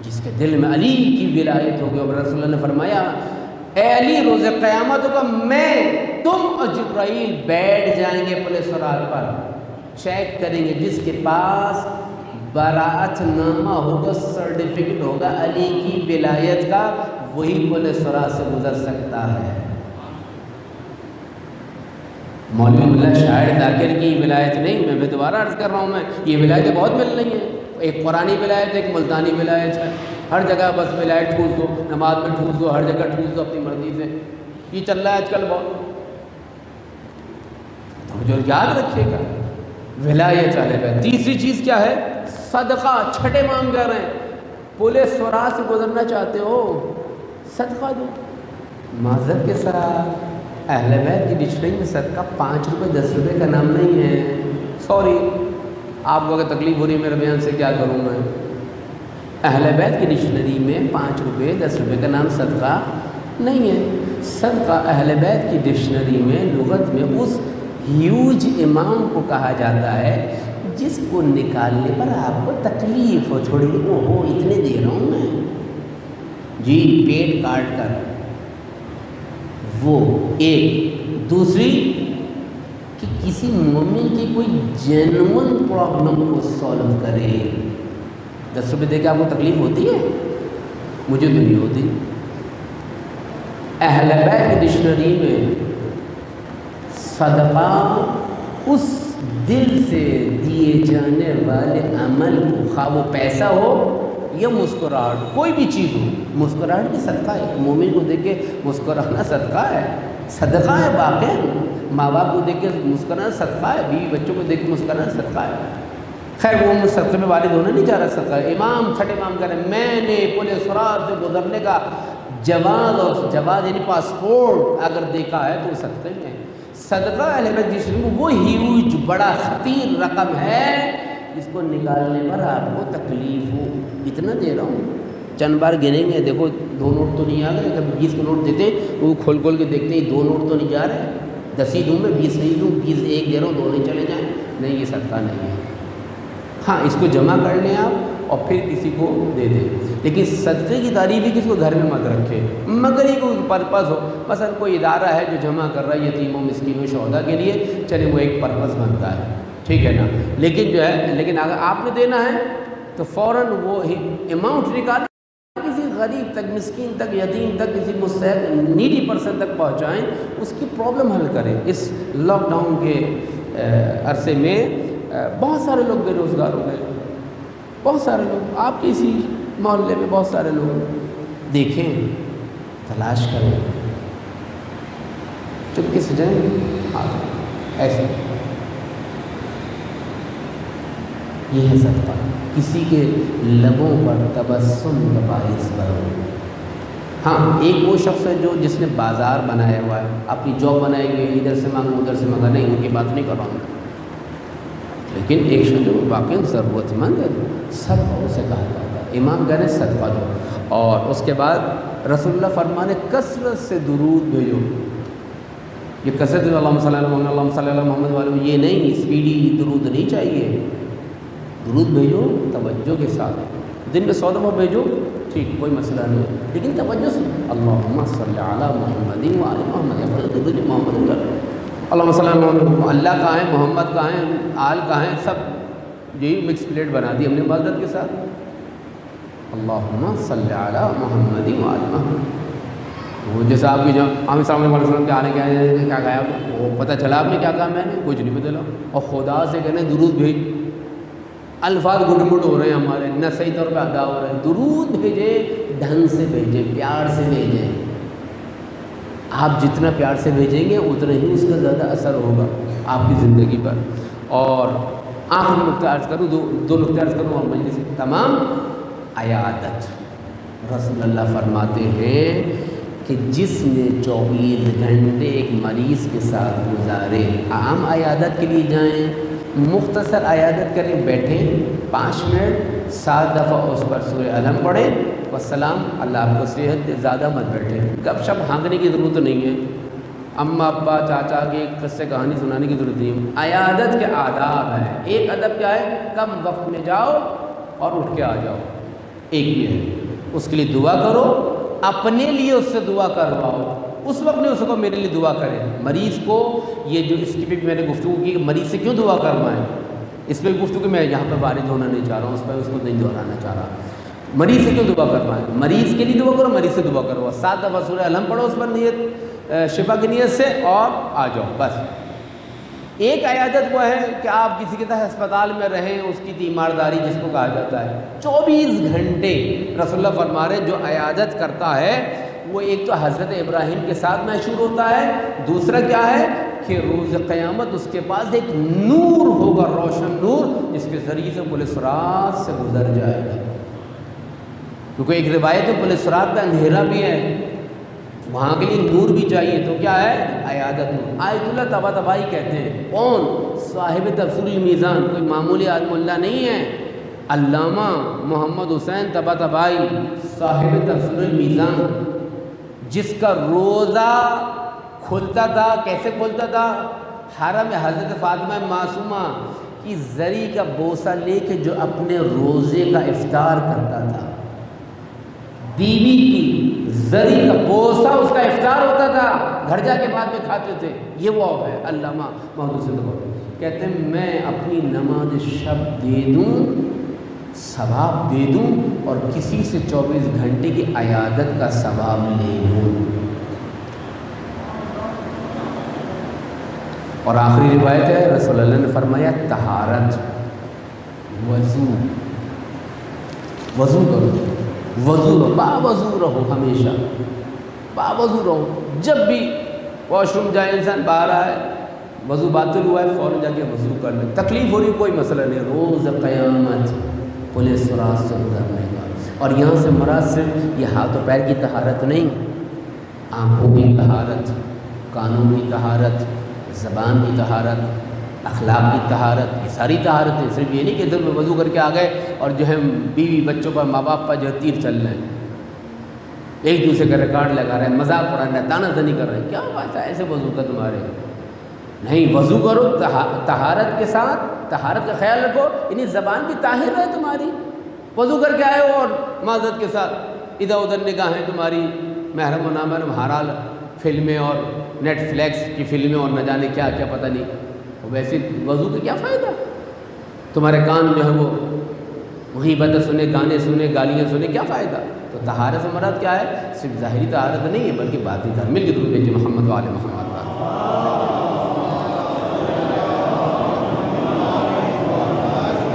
جس کے دل میں علی کی ولایت ہوگی۔ اور رسول اللہ نے فرمایا اے علی روز قیامت ہوگا، میں تم اور جبرائیل بیٹھ جائیں گے پل صراط پر، چیک کریں گے، جس کے پاس براءت نامہ ہوگا، سرٹیفکیٹ ہوگا علی کی ولایت کا، وہی پل صراط سے گزر سکتا ہے۔ مولوی ملا شاعر ذاکر کی ولایت نہیں، میں دوبارہ عرض کر رہا ہوں، میں یہ ولایتیں بہت مل رہی ہیں، ایک قرآنی ولایت ہے، ایک ملتانی ولایت ہے، ہر جگہ بس ولایت ٹھوس دو، نماز میں ٹھوس دو، ہر جگہ ٹھوس دو اپنی مرضی سے، یہ چل رہا ہے آج کل بہت۔ تو جو یاد رکھیے گا ولایت طالب ہے۔ تیسری چیز کیا ہے؟ صدقہ۔ چھٹے امام کہہ رہے ہیں پل صراط سے گزرنا چاہتے ہو، صدقہ دو۔ معذرت کے ساتھ اہل بیت کی ڈکشنری میں صدقہ 5 روپے 10 روپے کا نام نہیں ہے، سوری، آپ کو اگر تکلیف ہو رہی ہے میرے بیان سے، کیا کروں میں؟ اہل بیت کی ڈکشنری میں 5 روپے 10 روپے کا نام صدقہ نہیں ہے۔ صدقہ اہل بیت کی ڈکشنری میں لغت میں اس ہیوج امام کو کہا جاتا ہے جس کو نکالنے پر آپ کو تکلیف ہو، تھوڑی اوہو اتنے دے رہا ہوں میں، جی پیٹ کاٹ کر، وہ ایک۔ دوسری کہ کسی مومن کی کوئی جینون پرابلم کو سولو کرے۔ 10 روپے دے کے آپ کو تکلیف ہوتی ہے؟ مجھے تو نہیں ہوتی۔ اہل بیت کی ڈکشنری میں صدقہ اس دل سے دیے جانے والے عمل کو، خواہ وہ پیسہ ہو یا مسکراہٹ، کوئی بھی چیز ہو، مسکراہٹ بھی صدقہ ہے۔ مومن کو دیکھ کے مسکرانا صدقہ ہے، صدقہ ہے واقعی۔ ماں باپ کو دیکھ کے مسکرانا صدقہ ہے، بیوی بچوں کو دیکھ کے مسکرانا صدقہ ہے۔ خیر وہ صدقے میں والد ہونا نہیں چاہ رہا صدقہ ہے۔ امام چھٹے امام کہہ رہے ہیں میں نے پل صراط سے گزرنے کا جواز، اور جواز یعنی پاسپورٹ اگر دیکھا ہے تو صدقے میں۔ صدقہ اہل بیت کی شریف وہ ہیوج بڑا خطیر رقم ہے جس کو نکالنے پر آپ کو تکلیف ہو۔ اتنا دے رہا ہوں، چند بار گنیں گے، دیکھو 2 نوٹ تو نہیں آ گئے، کبھی 20 کا نوٹ دیتے وہ کھول کھول کے دیکھتے ہیں 2 نوٹ تو نہیں جا رہے، 10 ہی دوں میں، 20 نہیں دوں، 20 ایک دے رہا ہوں، 2 نہیں چلے جائیں، نہیں یہ صدقہ نہیں ہے۔ ہاں اس کو جمع کر لیں آپ اور پھر کسی کو دے دیں، لیکن صدقے کی تعریف ہی کسی کو گھر میں مت رکھے، مگر یہ کوئی پرپز ہو، مثلا کوئی ادارہ ہے جو جمع کر رہا ہے یتیموں مسکینوں شہداء کے لیے، چلے وہ ایک پرپز بنتا ہے، ٹھیک ہے نا، لیکن جو ہے، لیکن اگر آپ نے دینا ہے تو فوراً وہ اماؤنٹ نکالیں، کسی غریب تک، مسکین تک، یتیم تک، کسی مستحق نیڈی پرسن تک پہنچائیں، اس کی پرابلم حل کریں۔ اس لاک ڈاؤن کے عرصے میں بہت سارے لوگ بے روزگار ہو گئے، بہت سارے لوگ، آپ کے اسی محلے میں بہت سارے لوگ، دیکھیں، تلاش کریں، چپکے سے جائیں، ایسے یہ ہے صدقہ۔ کسی کے لبوں پر تبسم کا باعث بنو۔ ہاں ایک وہ شخص ہے جس نے بازار بنایا ہوا ہے، اپنی جاب بنائی ہوئی ہے، ادھر سے مانگو ادھر سے مانگا، نہیں ان کی بات نہیں کر رہا ہوں، لیکن ایک شخص جو واقعی ضرورت مند ہے، صدقہ اسے کہا جاتا ہے۔ امام کہہ رہے ہیں صدقہ دو، اور اس کے بعد رسول اللہ فرمانے کثرت سے درود بھیجو۔ یہ کثرت اللہم صلی اللہ علیہ وسلم، اللہم صلی اللہ علیہ محمد والے، یہ نہیں، اسپیڈی درود نہیں چاہیے، درود بھیجو توجہ کے ساتھ، دن میں 100 دفعہ بھیجو، ٹھیک کوئی مسئلہ نہیں، لیکن توجہ سے، اللہم صلی علی محمد وعلی محمد، درود محمد کر، اللہم صلی اللہ علیہ محمد، اللہ کہاں ہے، محمد کہاں ہے، آل کہاں ہے، سب یہی مکس پلیٹ بنا دی ہم نے معذرت کے ساتھ، اللہم صلی علی محمد وعلی محمد۔ وہ جیسا آپ کی جو عام صلی اللہ علیہ وسلم کے آنے کے کیا کہا، وہ پتہ چلا آپ نے کیا کہا، میں نے کچھ نہیں بدلا، اور خدا سے کہنے درود بھیج، الفاظ گڈ مڈ ہو رہے ہیں ہمارے، نہ صحیح طور پہ ادا ہو رہے ہیں، درود بھیجے، ڈھنگ سے بھیجے، پیار سے بھیجیں، آپ جتنا پیار سے بھیجیں گے اتنا ہی اس کا زیادہ اثر ہوگا آپ کی زندگی پر۔ اور آخری نقطہ عرض کروں، دو نقطے عرض کروں اور مجلس تمام۔ عیادت، رسول اللہ فرماتے ہیں کہ جس نے 24 گھنٹے ایک مریض کے ساتھ گزارے، عام عیادت کے لیے جائیں مختصر عیادت کریں، بیٹھیں 5 منٹ 7 دفعہ اس پر سورہ علم پڑھیں، والسلام، اللہ آپ کو صحت دے، زیادہ مت بیٹھیں، گپ شپ ہانکنے کی ضرورت نہیں ہے، اماں ابا چاچا کے قصے کہانی سنانے کی ضرورت نہیں ہے۔ عیادت کے آداب ہیں، ایک ادب کیا ہے؟ کم وقت میں جاؤ اور اٹھ کے آ جاؤ، ایک یہ ہے، اس کے لیے دعا کرو، اپنے لیے اس سے دعا کرواؤ، اس وقت نہیں اس کو میرے لیے دعا کریں۔ مریض کو یہ جو اس کی بھی میں نے گفتگو کی کہ مریض سے کیوں دعا کروائیں، اس پہ گفتگو میں یہاں پہ وارد ہونا نہیں چاہ رہا ہوں، اس پہ اس کو نہیں دہرانا چاہ رہا۔ مریض سے کیوں دعا کروائیں؟ مریض کے لیے دعا کرو، مریض سے دعا کرو، 7 دفعہ سورہ علم پڑھو اس پر نیت شفا کی نیت سے، اور آ جاؤ بس۔ ایک عیادت وہ ہے کہ آپ کسی کے تحت ہسپتال میں رہیں، اس کی تیمارداری جس کو کہا جاتا ہے، 24 گھنٹے رسول اللہ فرما رہے جو عیادت کرتا ہے وہ ایک تو حضرت ابراہیم کے ساتھ محشور ہوتا ہے، دوسرا کیا ہے کہ روز قیامت اس کے پاس ایک نور ہوگا، روشن نور، جس کے ذریعے سے پل صراط سے گزر جائے گا، کیونکہ ایک روایت ہے پل صراط پہ اندھیرا بھی ہے، وہاں کے لیے نور بھی چاہیے، تو کیا ہے؟ عیادت نور۔ آیت اللہ طباطبائی کہتے ہیں، کون؟ صاحب تفسیر المیزان، کوئی معمولی عالم اللہ نہیں ہے، علامہ محمد حسین طباطبائی صاحب تفسیر المیزان، جس کا روزہ کھلتا تھا، کیسے کھلتا تھا؟ حرم حضرت فاطمہ معصومہ کی زری کا بوسہ لے کے جو اپنے روزے کا افطار کرتا تھا، بیوی کی زری کا بوسہ اس کا افطار ہوتا تھا، گھر جا کے بعد میں کھاتے تھے، یہ وہ ہے علامہ محمد حسین، کہتے ہیں میں اپنی نماز شب دے دوں، ثواب دے دوں، اور کسی سے 24 گھنٹے کی عیادت کا ثواب لے لوں۔ اور آخری روایت ہے رسول اللہ نے فرمایا طہارت، وضو کرو، وضو رہو، باوضو رہو، ہمیشہ باوضو رہو، جب بھی واش روم جائے انسان، باہر آئے وضو باطل ہوا ہے فوراً جا کے وضو کر لیں، تکلیف ہو رہی کوئی مسئلہ نہیں، روز قیامت پل صراط سے گزرنے کا۔ اور یہاں سے مراد صرف یہ ہاتھ و پیر کی طہارت نہیں، آنکھوں کی طہارت، کانوں کی طہارت، زبان کی طہارت، اخلاق کی طہارت، یہ ساری طہارتیں، صرف یہ نہیں کہ دل میں وضو کر کے آ گئے اور جو ہے بیوی بچوں پر ماں باپ پر جو ہے تیر چل رہے ہیں، ایک دوسرے کا ریکارڈ لگا رہے ہیں، مذاق اڑا رہے ہیں، تانا زنی کر رہے ہیں، کیا بات ہے ایسے وضو کا تمہارے؟ نہیں، وضو کرو طہارت کے ساتھ، طہارت کا خیال رکھو، یعنی زبان بھی طاہر ہے تمہاری، وضو کر کے آئے ہو اور معذرت کے ساتھ ادھر ادھر نگاہیں تمہاری محرم و نامحرم حرال فلمیں اور نیٹ فلیکس کی فلمیں اور نہ جانے کیا کیا پتہ نہیں، ویسے وضو کا کیا فائدہ؟ تمہارے کان جو ہے وہ غیبت سنے، گانے سنے، گالیاں سنے، کیا فائدہ؟ تو طہارت سے مراد کیا ہے؟ صرف ظاہری طہارت نہیں ہے بلکہ باطنی طہارت۔ مل کے درود بھیجیے محمد و آل محمد۔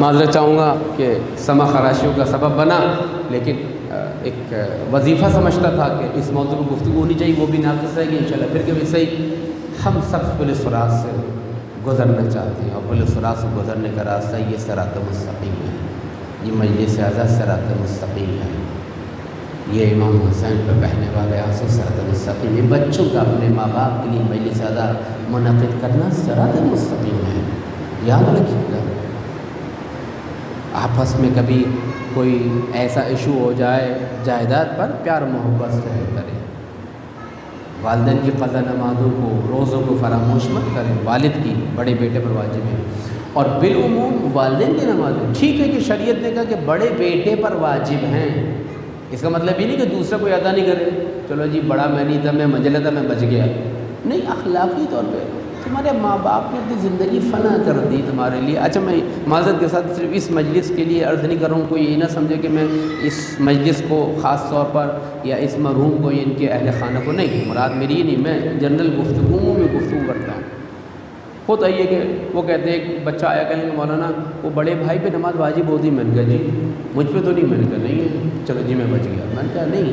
معذرت چاہوں گا کہ سما خراشیوں کا سبب بنا، لیکن ایک وظیفہ سمجھتا تھا کہ اس موضوع پر گفتگو ہونی چاہیے، وہ بھی ناقص رہے گی انشاءاللہ۔ پھر کبھی صحیح، ہم سب پل صراط سے گزرنا چاہتے ہیں، اور پل صراط سے گزرنے کا راستہ یہ صراط مستقیم ہے، یہ مجلس اعلیٰ صراط مستقیم ہے، یہ امام حسین پہ بہنے والے آنسو صراط مستقیم ہے۔ بچوں کا اپنے ماں باپ کے لیے مجلس اعلیٰ منعقد کرنا صراط مستقیم ہے، یاد رکھیے گا۔ آپس میں کبھی کوئی ایسا ایشو ہو جائے جائیداد پر، پیار محبت سے کریں، والدین کی قضا نمازوں کو، روزوں کو فراموش مت کریں، والد کی بڑے بیٹے پر واجب ہے، اور بالعموم والدین کی نمازیں ٹھیک ہے کہ شریعت نے کہا کہ بڑے بیٹے پر واجب ہیں، اس کا مطلب یہ نہیں کہ دوسرا کوئی ادا نہیں کرے، چلو جی بڑا میں نہیں تھا، میں منجلا تھا، میں بچ گیا، نہیں، اخلاقی طور پہ تمہارے ماں باپ نے اپنی زندگی فنا کر دی تمہارے لیے۔ اچھا، میں معذرت کے ساتھ صرف اس مجلس کے لیے عرض نہیں کر رہا ہوں، کوئی یہ نہ سمجھے کہ میں اس مجلس کو خاص طور پر یا اس مرحوم کو یا ان کے اہل خانہ کو، نہیں، مراد میری یہ نہیں، میں جنرل گفتگو میں گفتگو کرتا ہوں۔ ہوتا یہ کہ وہ کہتے ہیں کہ بچہ آیا کہیں گے مولانا وہ بڑے بھائی پہ نماز واجب ہوتی، میں نے کہا جی مجھ پہ تو نہیں، میں نے کہا نہیں ہے، چلو جی میں بچ گیا، میں نے کہا نہیں،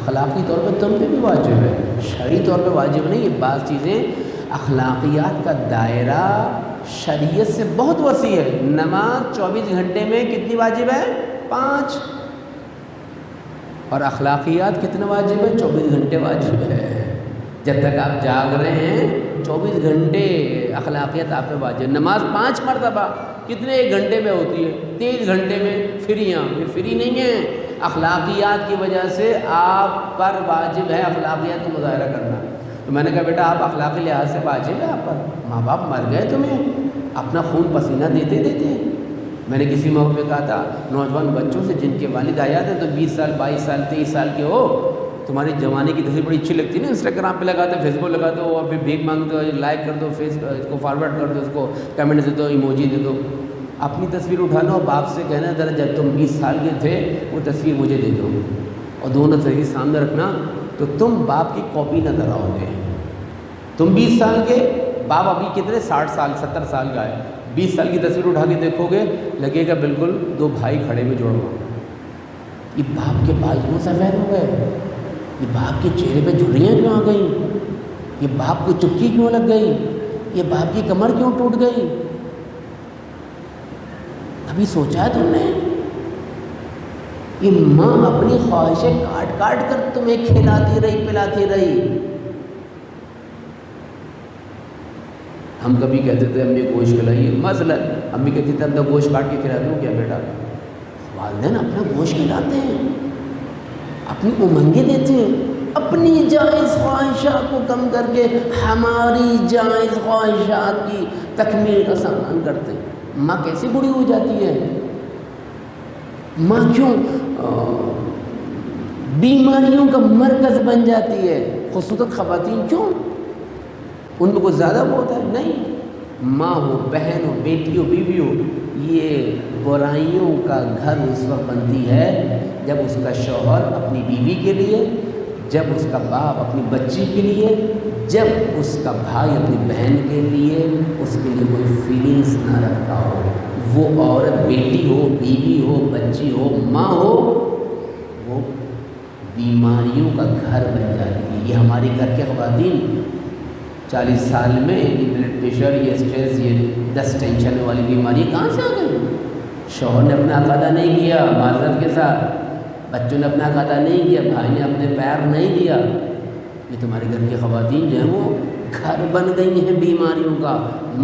اخلاقی طور پہ تم پہ بھی واجب ہے، شرعی طور پہ واجب نہیں ہے، بعض چیزیں اخلاقیات کا دائرہ شریعت سے بہت وسیع ہے۔ نماز 24 گھنٹے میں کتنی واجب ہے؟ 5، اور اخلاقیات کتنا واجب ہے؟ 24 گھنٹے واجب ہے۔ جب تک آپ جاگ رہے ہیں 24 گھنٹے اخلاقیات آپ پہ واجب. نماز 5 مرتبہ کتنے 1 گھنٹے میں ہوتی ہے؟ 23 گھنٹے میں فریاں. یہ فری نہیں ہیں، اخلاقیات کی وجہ سے آپ پر واجب ہے اخلاقیات کا مظاہرہ کرنا. تو میں نے کہا بیٹا آپ اخلاقی لحاظ سے واجب ہے آپ پر، ماں باپ مر گئے تمہیں اپنا خون پسینہ دیتے دیتے. میں نے کسی موقع پہ کہا تھا نوجوان بچوں سے جن کے والد حیات ہیں تو 20 سال 22 سال 23 سال کے ہو، تمہاری جوانی کی تصویر بڑی اچھی لگتی ہے نا، انسٹاگرام پہ لگاتے ہو، فیس بک لگاتے ہو اور پھر بھیک مانگتے ہو، لائک کر دو، اس کو فارورڈ کر دو، اس کو کمنٹ دے دو، ایموجی دے دو. اپنی تصویر اٹھانا اور باپ سے کہنا ذرا جب تم 20 سال کے تھے وہ تصویر مجھے دے دو، اور دونوں تصویر سامنے رکھنا تو تم باپ کی کاپی نظر آؤ گے. تم 20 سال کے، باپ ابھی کتنے 60 سال 70 سال کا ہے، 20 سال کی تصویر اٹھا کے دیکھو گے لگے گا بالکل 2 بھائی کھڑے میں جوڑ ہوا. یہ باپ کے بال کیوں سفید ہو گئے؟ یہ باپ کے چہرے پہ جھریاں کیوں آ گئیں؟ یہ باپ کو چپکی کیوں لگ گئی؟ یہ باپ کی کمر کیوں ٹوٹ گئی؟ کبھی سوچا ہے تم نے؟ یہ ماں اپنی خواہشیں کاٹ کاٹ کر تمہیں کھلاتی رہی پلاتی رہی. ہم کبھی کہتے تھے امی گوشت کھلائیے، مثلا امی کہتی تھی اب گوشت کاٹ کے کھلا دوں کیا بیٹا؟ والدین اپنا گوشت کھلاتے ہیں، اپنی امنگیں دیتے ہیں، اپنی جائز خواہشات کو کم کر کے ہماری جائز خواہشات کی تکمیل کا سامان کرتے ہیں. ماں کیسے بوڑھی ہو جاتی ہے؟ ماں کیوں بیماریوں کا مرکز بن جاتی ہے؟ خصوصاً خواتین کیوں؟ ان میں کچھ زیادہ وہ ہوتا ہے؟ نہیں. ماں ہو، بہن ہو، بیٹی ہو، بیوی ہو، یہ برائیوں کا گھر اس وقت بنتی ہے جب اس کا شوہر اپنی بیوی کے لیے، جب اس کا باپ اپنی بچی کے لیے، جب اس کا بھائی اپنی بہن کے لیے اس کے لیے کوئی فیلنگس نہ رکھتا ہو. وہ عورت بیٹی ہو، بیوی ہو، بچی ہو، ماں ہو، وہ بیماریوں کا گھر بن جاتی ہے. یہ ہماری گھر کے خواتین 40 سال میں یہ بلڈ پریشر، یہ اسٹریس، یہ 10 ٹینشن والی بیماری کہاں سے آ گئی؟ شوہر نے اپنا عقیدہ نہیں کیا معذرت کے ساتھ، بچوں نے اپنا عقیدہ نہیں کیا، بھائی نے اپنے پیر نہیں دیا. یہ تمہارے گھر کی خواتین جو ہیں وہ گھر بن گئی ہیں، بیماریوں کا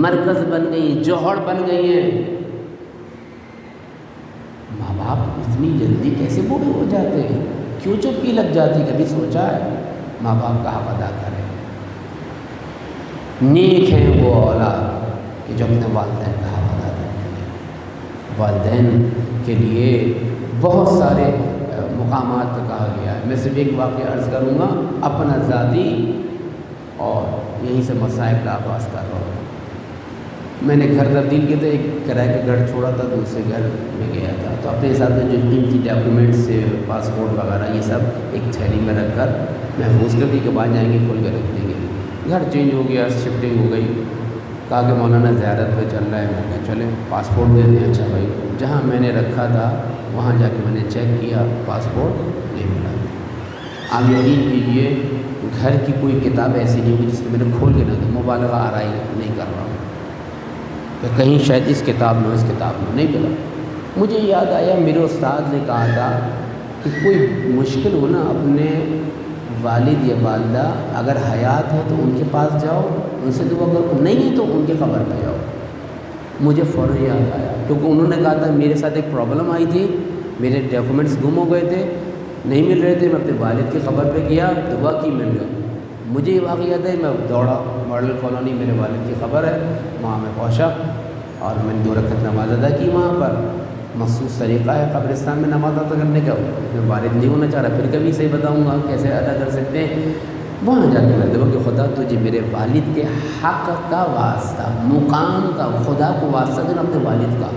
مرکز بن گئی ہیں، جوہر بن گئی ہیں. ماں باپ اتنی جلدی کیسے بوڑھے ہو جاتے ہیں؟ کیوں چپکی لگ جاتی؟ کبھی سوچا ہے؟ ماں باپ کا حق ادا کریں. نیک ہیں وہ اولاد کہ جو اپنے والدین کا حق ادا کرتے ہیں. والدین کے لیے بہت سارے مقامات پہ کہا گیا ہے. میں صرف ایک واقعہ عرض کروں گا اپنا ذاتی، اور یہیں سے مسائل کا آغاز کر رہا ہوں. میں نے گھر تبدیل کیے تھے، ایک کرائے کا گھر چھوڑا تھا، دوسرے گھر میں گیا تھا، تو اپنے حساب سے جو قیمتی ڈاکیومنٹس سے پاسپورٹ وغیرہ یہ سب ایک تھیلی میں رکھ کر محفوظ کر دی کہ بعد جائیں گے کھول کے رکھ دیں گے. گھر چینج ہو گیا، شفٹنگ ہو گئی، کہا کہ مولانا زیارت پہ چل رہا ہے. میں کہا چلیں پاسپورٹ دے دیں. اچھا بھائی، جہاں میں نے رکھا تھا وہاں جا کے میں نے چیک کیا، پاسپورٹ نہیں ملا. آپ یقین کیجیے گھر کی کوئی کتاب ایسی نہیں ہوگی جس کو میں نے کھول کے نہ دوں. مبالغہ آرائی نہیں کر رہا ہوں کہ کہیں شاید اس کتاب میں اس کتاب میں نہیں ملا. مجھے یاد آیا میرے استاد نے کہا تھا کہ کوئی مشکل ہو نا اپنے والد یا والدہ اگر حیات ہے تو ان کے پاس جاؤ، ان سے دعا کرو، نہیں ہے تو ان کے قبر پہ جاؤ. مجھے فوراً یاد آیا کیونکہ انہوں نے کہا تھا میرے ساتھ ایک پرابلم آئی تھی، میرے ڈاکیومنٹس گم ہو گئے تھے، نہیں مل رہے تھے. میں اپنے والد کی قبر پہ گیا، دعا کی، مل گیا. مجھے یہ واقعہ یاد ہے، میں دوڑا، ماڈل کالونی میرے والد کی قبر ہے، وہاں میں پہنچا اور میں نے 2 رکعت نماز ادا کی. وہاں پر مخصوص طریقہ ہے قبرستان میں نماز ادا کرنے کا، میں والد نہیں ہونا چاہ رہا، پھر کبھی صحیح بتاؤں گا کیسے ادا کر سکتے ہیں. وہاں جا کے میں دعا کہ خدا تجھے میرے والد کے حق کا واسطہ، مقام کا، خدا کو واسطہ دینا اپنے والد کا.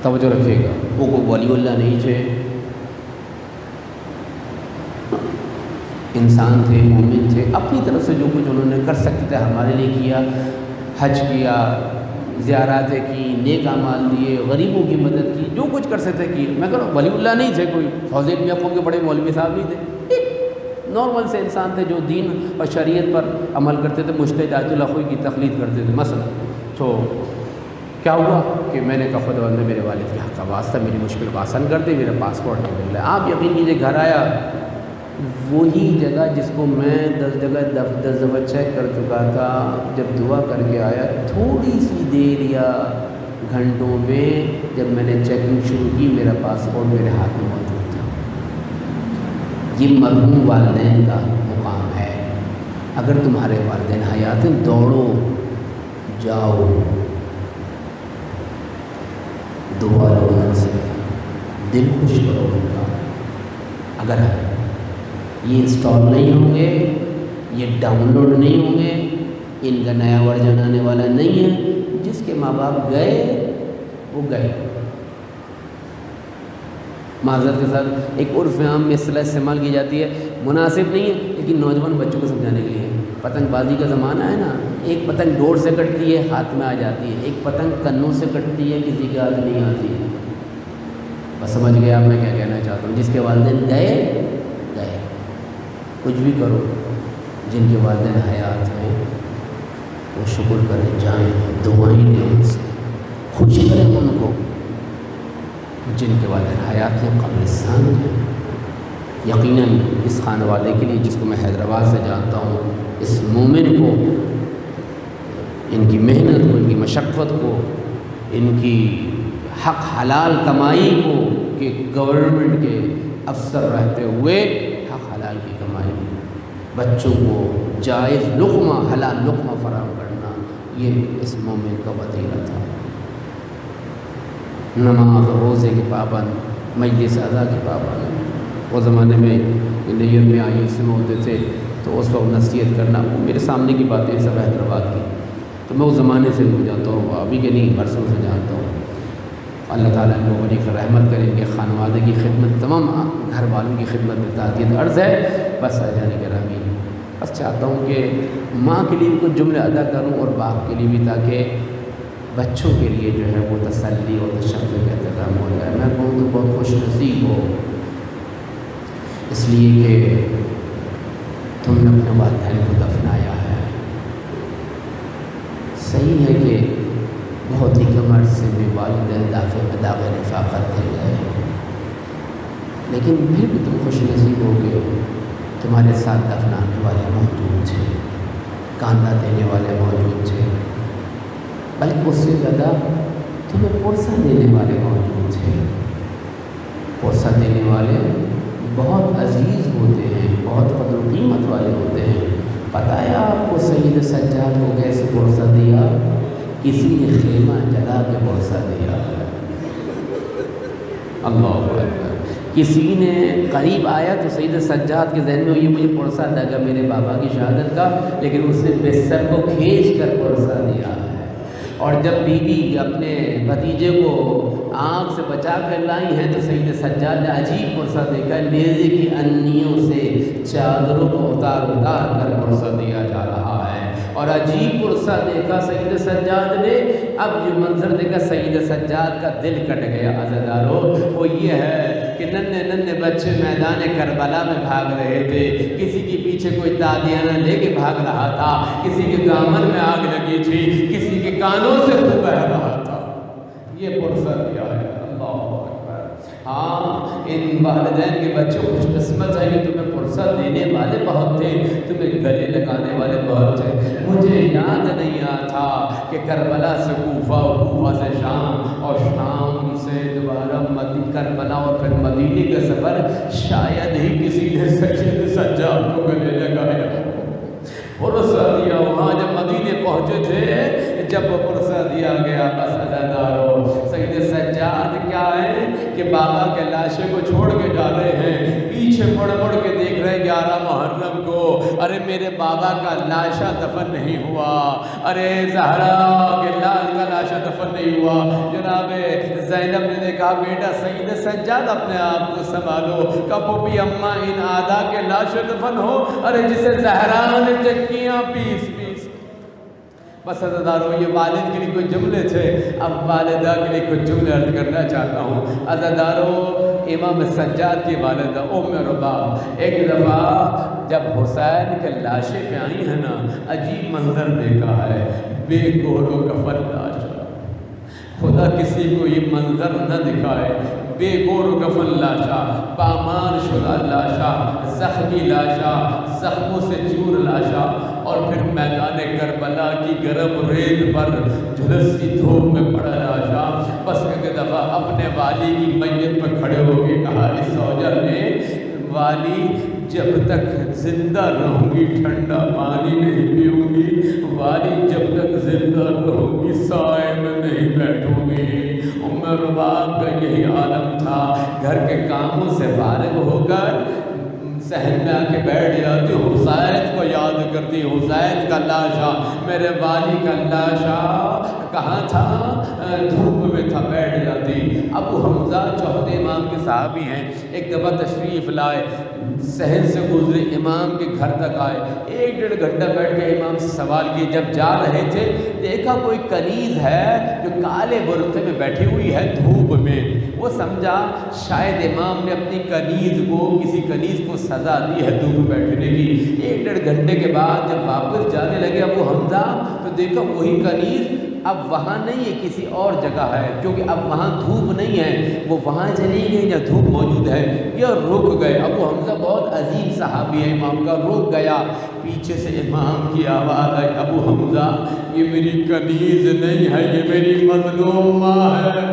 توجہ رکھیے گا، وہ کو ولی اللہ نہیں تھے، انسان تھے، مومن تھے، اپنی طرف سے جو کچھ انہوں نے کر سکتے تھے ہمارے لیے کیا. حج کیا، زیاراتیں کی، نیک اعمال دیے، غریبوں کی مدد کی، جو کچھ کر سکتے کی. میں کہہ رہا ہوں ولی اللہ نہیں تھے، کوئی حوض ابن عفان کے بڑے مولوی صاحب نہیں تھے، ایک نارمل سے انسان تھے جو دین اور شریعت پر عمل کرتے تھے، مجتہد آیت اللہ خوئی کی تقلید کرتے تھے. مثلا تو کیا ہوا کہ میں نے کہا خدا نے میرے والد کے حق کا واسطہ میری مشکل کو آسان کر دے، میرا پاسپورٹ نہیں مل رہا ہے. آپ یقین کیجیے گھر آیا وہی جگہ جس کو میں 10 جگہ 10 دفعہ چیک کر چکا تھا، جب دعا کر کے آیا تھوڑی سی دیر یا گھنٹوں میں جب میں نے چیکنگ شروع کی میرا پاسپورٹ میرے ہاتھ میں موجود تھا۔ یہ مرحوم والدین کا مقام ہے۔ اگر تمہارے والدین حیات ہیں دوڑو جاؤ، دعا لو ان سے، دل خوش کرو ان کا۔ اگر یہ انسٹال نہیں ہوں گے، یہ ڈاؤن لوڈ نہیں ہوں گے، ان کا نیا ورژن آنے والا نہیں ہے، جس کے ماں باپ گئے وہ گئے۔ معذرت کے ساتھ ایک عرف عام میں اصطلاح استعمال کی جاتی ہے، مناسب نہیں ہے لیکن نوجوان بچوں کو سمجھانے کے لیے۔ پتنگ بازی کا زمانہ ہے نا، ایک پتنگ ڈور سے کٹتی ہے ہاتھ میں آ جاتی ہے، ایک پتنگ کنوں سے کٹتی ہے کسی کے ہاتھ نہیں آتی ہے۔ بس سمجھ گئے آپ میں کیا کہنا چاہتا ہوں؟ جس کے والدین گئے گئے، کچھ بھی کرو، جن کے والدین حیات ہیں وہ شکر کریں، جائیں، دعائیں دیں ان سے، خوش کریں ان کو۔ جن کے والدین حیات ہیں قبرستان ہیں، یقیناً اس خانہ والے کے لیے جس کو میں حیدرآباد سے جانتا ہوں، اس مومن کو، ان کی محنت کو، ان کی مشقت کو، ان کی حق حلال کمائی کو، کہ گورنمنٹ کے افسر رہتے ہوئے حق حلال کی کمائی، بچوں کو جائز لقمہ حلال لقمہ فراہم کرنا، یہ اس مومن کا وطیرہ تھا۔ نماز روزے کے پابند، مجلس ادا کے پابند۔ وہ زمانے میں نیئر میں آئی اس میں ہوتے تھے تو اس وقت نصیحت کرنا، وہ میرے سامنے کی باتیں سب حیدرآباد کی، تو میں اس زمانے سے ہو جاتا ہوں، ابھی کے نہیں برسوں سے جانتا ہوں۔ اللہ تعالیٰ ان لوگوں کی رحمت کریں گے، خانوادے کی خدمت، تمام گھر والوں کی خدمت میں تعطیل عرض ہے۔ بس جانے کے رامی بس چاہتا ہوں کہ ماں کے لیے بھی کچھ جملے ادا کروں اور باپ کے لیے بھی، تاکہ بچوں کے لیے جو ہے وہ تسلی اور تشفع کا انتظام ہو جائے۔ میں کہوں تو بہت خوش نصیب ہو، اس لیے کہ تم نے اپنے والدین کو دفنایا ہے۔ صحیح ہے کہ بہت ہی کم عرصے میں والدین داغ رفاقت دے گئے، لیکن پھر بھی تم خوش نصیب ہو کہ تمہارے ساتھ دفنانے والے موجود تھے، کاندھا دینے والے موجود تھے، بلکہ اس سے زیادہ تمہیں پرسہ دینے والے موجود تھے۔ پرسہ دینے والے بہت عزیز ہوتے ہیں، بہت قدر و قیمت والے ہوتے ہیں۔ پتہ ہے آپ کو سید سجاد کو کیسے پرسہ دیا؟ کسی نے خیمہ جلا کے پرسہ دیا۔ اللہ اکبر۔ کسی نے قریب آیا تو سید سجاد کے ذہن میں یہ مجھے پرسہ دے گا میرے بابا کی شہادت کا، لیکن اس نے بستر کو کھینچ کر پرسہ دیا ہے۔ اور جب بیوی اپنے بھتیجے کو آنکھ سے بچا کر لائی ہیں تو سید سجاد نے عجیب پرسہ دیکھا، نیزے کی انیوں سے چادروں کو اتار اتار کر پرسہ دیا جا رہا ہے، اور عجیب پرسہ دیکھا سید سجاد نے۔ اب یہ منظر دیکھا سید سجاد کا دل کٹ گیا عزیزارو۔ وہ یہ ہے کہ ننھے ننھے بچے میدان کربلا میں بھاگ رہے تھے، کسی کے پیچھے کوئی تادیانہ لے کے بھاگ رہا تھا، کسی کے دامن میں آگ لگی تھی، کسی کے کانوں سے خون بہہ رہا تھا۔ یہ پرسہ دیا ہے۔ اللہ اکبر۔ ہاں، ان والدین کے بچے خوش قسمت ہیں کہ تمہیں پرسہ دینے والے بہت تھے، تمہیں گلے لگانے والے بہت تھے۔ مجھے یاد نہیں آتا کہ کربلا سے کوفہ اور کوفہ سے شام اور شام سے دوبارہ کربلا اور پھر مدینے کا سفر شاید ہی کسی نے سید سجاد کو گلے لگایا۔ پرسہ دیا وہاں جب مدینے پہنچے تھے، جب وہ پرسہ دیا گیا، بس عزیزارو سید سجاد کیا ہے کہ بابا کے لاشے کو چھوڑ کے جا رہے ہیں، پیچھے مڑ مڑ کے دیکھ رہے ہیں 11 محرم کو، ارے میرے بابا کا لاشا دفن نہیں ہوا، ارے زہرا کے لال کا لاشا دفن نہیں ہوا۔ جناب زینب نے دیکھا بیٹا سید سجاد اپنے آپ کو سنبھالو، کپوپی اماں ان آدھا کے لاشے دفن ہو، ارے جسے زہرا نے چکیاں پیس پیس۔ بس عزیزارو یہ والد کے لیے کچھ جملے تھے، اب والدہ کے لیے کچھ جملے عرض کرنا چاہتا ہوں۔ عزیزارو امام سجاد کی والدہ ام ربا ایک دفعہ جب حسین کے لاشے پہ آئی ہیں نا، عجیب منظر دیکھا ہے، بے گور و کفن لاشا، خدا کسی کو یہ منظر نہ دکھائے، بے گور و کفن لاشا، پامان شدہ لاشا، زخمی لاشا، زخموں سے چور لاشا، اور پھر میدان کربلا کی گرم ریت پر جھلستی دھوپ میں پڑا لاشا۔ بس ایک دفعہ اپنے والی کی میت پر کھڑے ہو کے کہا اس زوجہ نے، والی جب تک زندہ رہوں گی ٹھنڈا پانی نہیں پیوں گی، والی جب تک زندہ رہوں گی سائے میں نہیں بیٹھوں گی۔ ام رباب کا یہی عالم تھا، گھر کے کاموں سے فارغ ہو کر صحن میں آ کے بیٹھ جاتی، حسین کو یاد کرتی، حسین کا لاشا، میرے والی کا لاشا کہاں تھا؟ دھوپ میں تھا، بیٹھ جاتی۔ ابو حمزہ چوتھے امام کے صحابی ہیں، ایک دفعہ تشریف لائے، صحن سے گزرے، امام کے گھر تک آئے، 1-1.5 گھنٹہ بیٹھ کے امام سے سوال کیے۔ جب جا رہے تھے دیکھا کوئی کنیز ہے جو کالے برقعے میں بیٹھی ہوئی ہے دھوپ میں، وہ سمجھا شاید امام نے اپنی کنیز کو، کسی کنیز کو سزا دی ہے دھوپ میں بیٹھنے کی۔ 1-1.5 گھنٹے کے بعد جب واپس جانے لگے ابو حمزہ تو دیکھا وہی کنیز اب وہاں نہیں ہے، کسی اور جگہ ہے، کیونکہ اب وہاں دھوپ نہیں ہے، وہ وہاں چلی گئی جہاں دھوپ موجود ہے۔ یہ رک گئے، ابو حمزہ بہت عظیم صحابی ہے امام کا، رک گیا۔ پیچھے سے امام کی آواز آئی، ابو حمزہ یہ میری کنیز نہیں ہے، یہ میری مظلوم ماں ہے،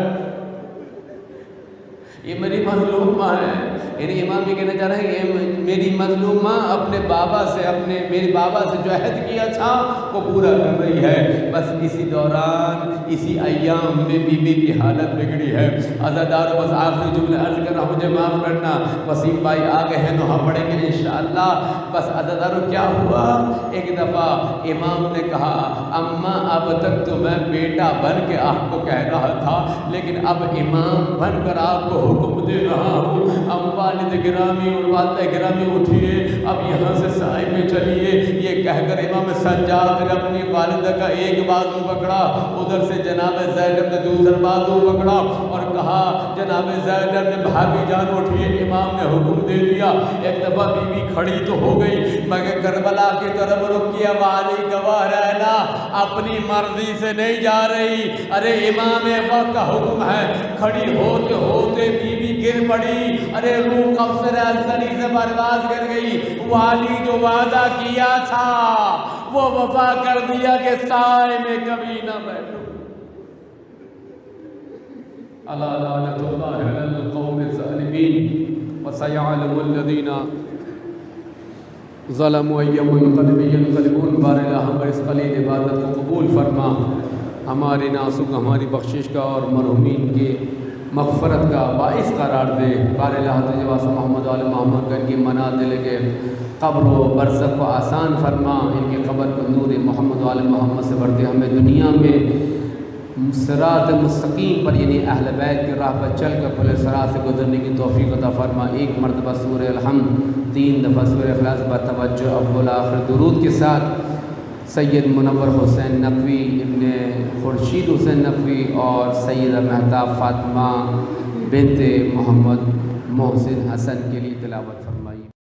یہ میری مظلوم ماں ہے۔ یعنی امام یہ کہنا چاہ رہے ہیں کہ میری مظلوم ماں اپنے بابا سے، میرے بابا سے جو عہد کیا تھا وہ پورا کر رہی ہے۔ بس اسی دوران، اسی ایام میں بی بی کی حالت بگڑی ہے۔ عزادار بس آخری جملے عرض کر رہا ہوں، مجھے معاف کرنا، وسیم بھائی آگے ہیں تو ہم پڑھیں گے انشاءاللہ۔ بس عزادارو کیا ہوا، ایک دفعہ امام نے کہا اماں اب تک تو میں بیٹا بن کے آپ کو کہہ رہا تھا، لیکن اب امام بن کر آپ کو حکم دے رہا ہوں، اب والد گرامی اور والدہ گرامی اٹھیے، اب یہاں سے سائے میں چلیے۔ یہ کہہ کر امام سجاد نے اپنی والدہ کا ایک بازو پکڑا، ادھر سے جناب زینب نے دوسرا بازو پکڑا اور کہا جناب زینب نے بھابھی جان اٹھیے، امام نے حکم دے دیا۔ ایک دفعہ بی بی کھڑی تو ہو گئی مگر کربلا کی طرف رخ کیا، والی گواہ رہنا اپنی مرضی سے نہیں جا رہی، ارے امام وقت کا حکم ہے۔ کھڑی ہوتے ہوتے بی بی گر پڑی، ارے روح قبض السری سے پرواز کر گئی، والی جو وعدہ کیا تھا وہ وفا کر دیا کہ سائے میں کبھی نہ بیٹھو۔ الا لعنۃ اللہ علی القوم الظالمین وسيعلم الذین ظلموا أي منقلب ينقلبون۔ بار الہ ہمارے اس قلیل عبادت کو قبول فرما، ہماری ناسک ہماری بخشش کا اور مرحومین کے مغفرت کا باعث قرار دے۔ بار الہ تجھے واسطہ محمد وآل محمد کا ان کی منازل کے قبر و برزخ کو آسان فرما، ان کی قبر کو نور محمد وآل محمد سے بھر دے، ہمیں دنیا میں صراط مستقیم پر یعنی اہل بیت کی راہ پر چل کر پھلے صراط سے گزرنے کی توفیق عطا فرما۔ ایک مرتبہ سورہ الحمد، 3 دفعہ سورہ اخلاص پر توجہ، اول آخر درود کے ساتھ سید منور حسین نقوی ابن خورشید حسین نقوی اور سیدہ مہتاب فاطمہ بنت محمد محسن حسن کے لیے تلاوت فرما۔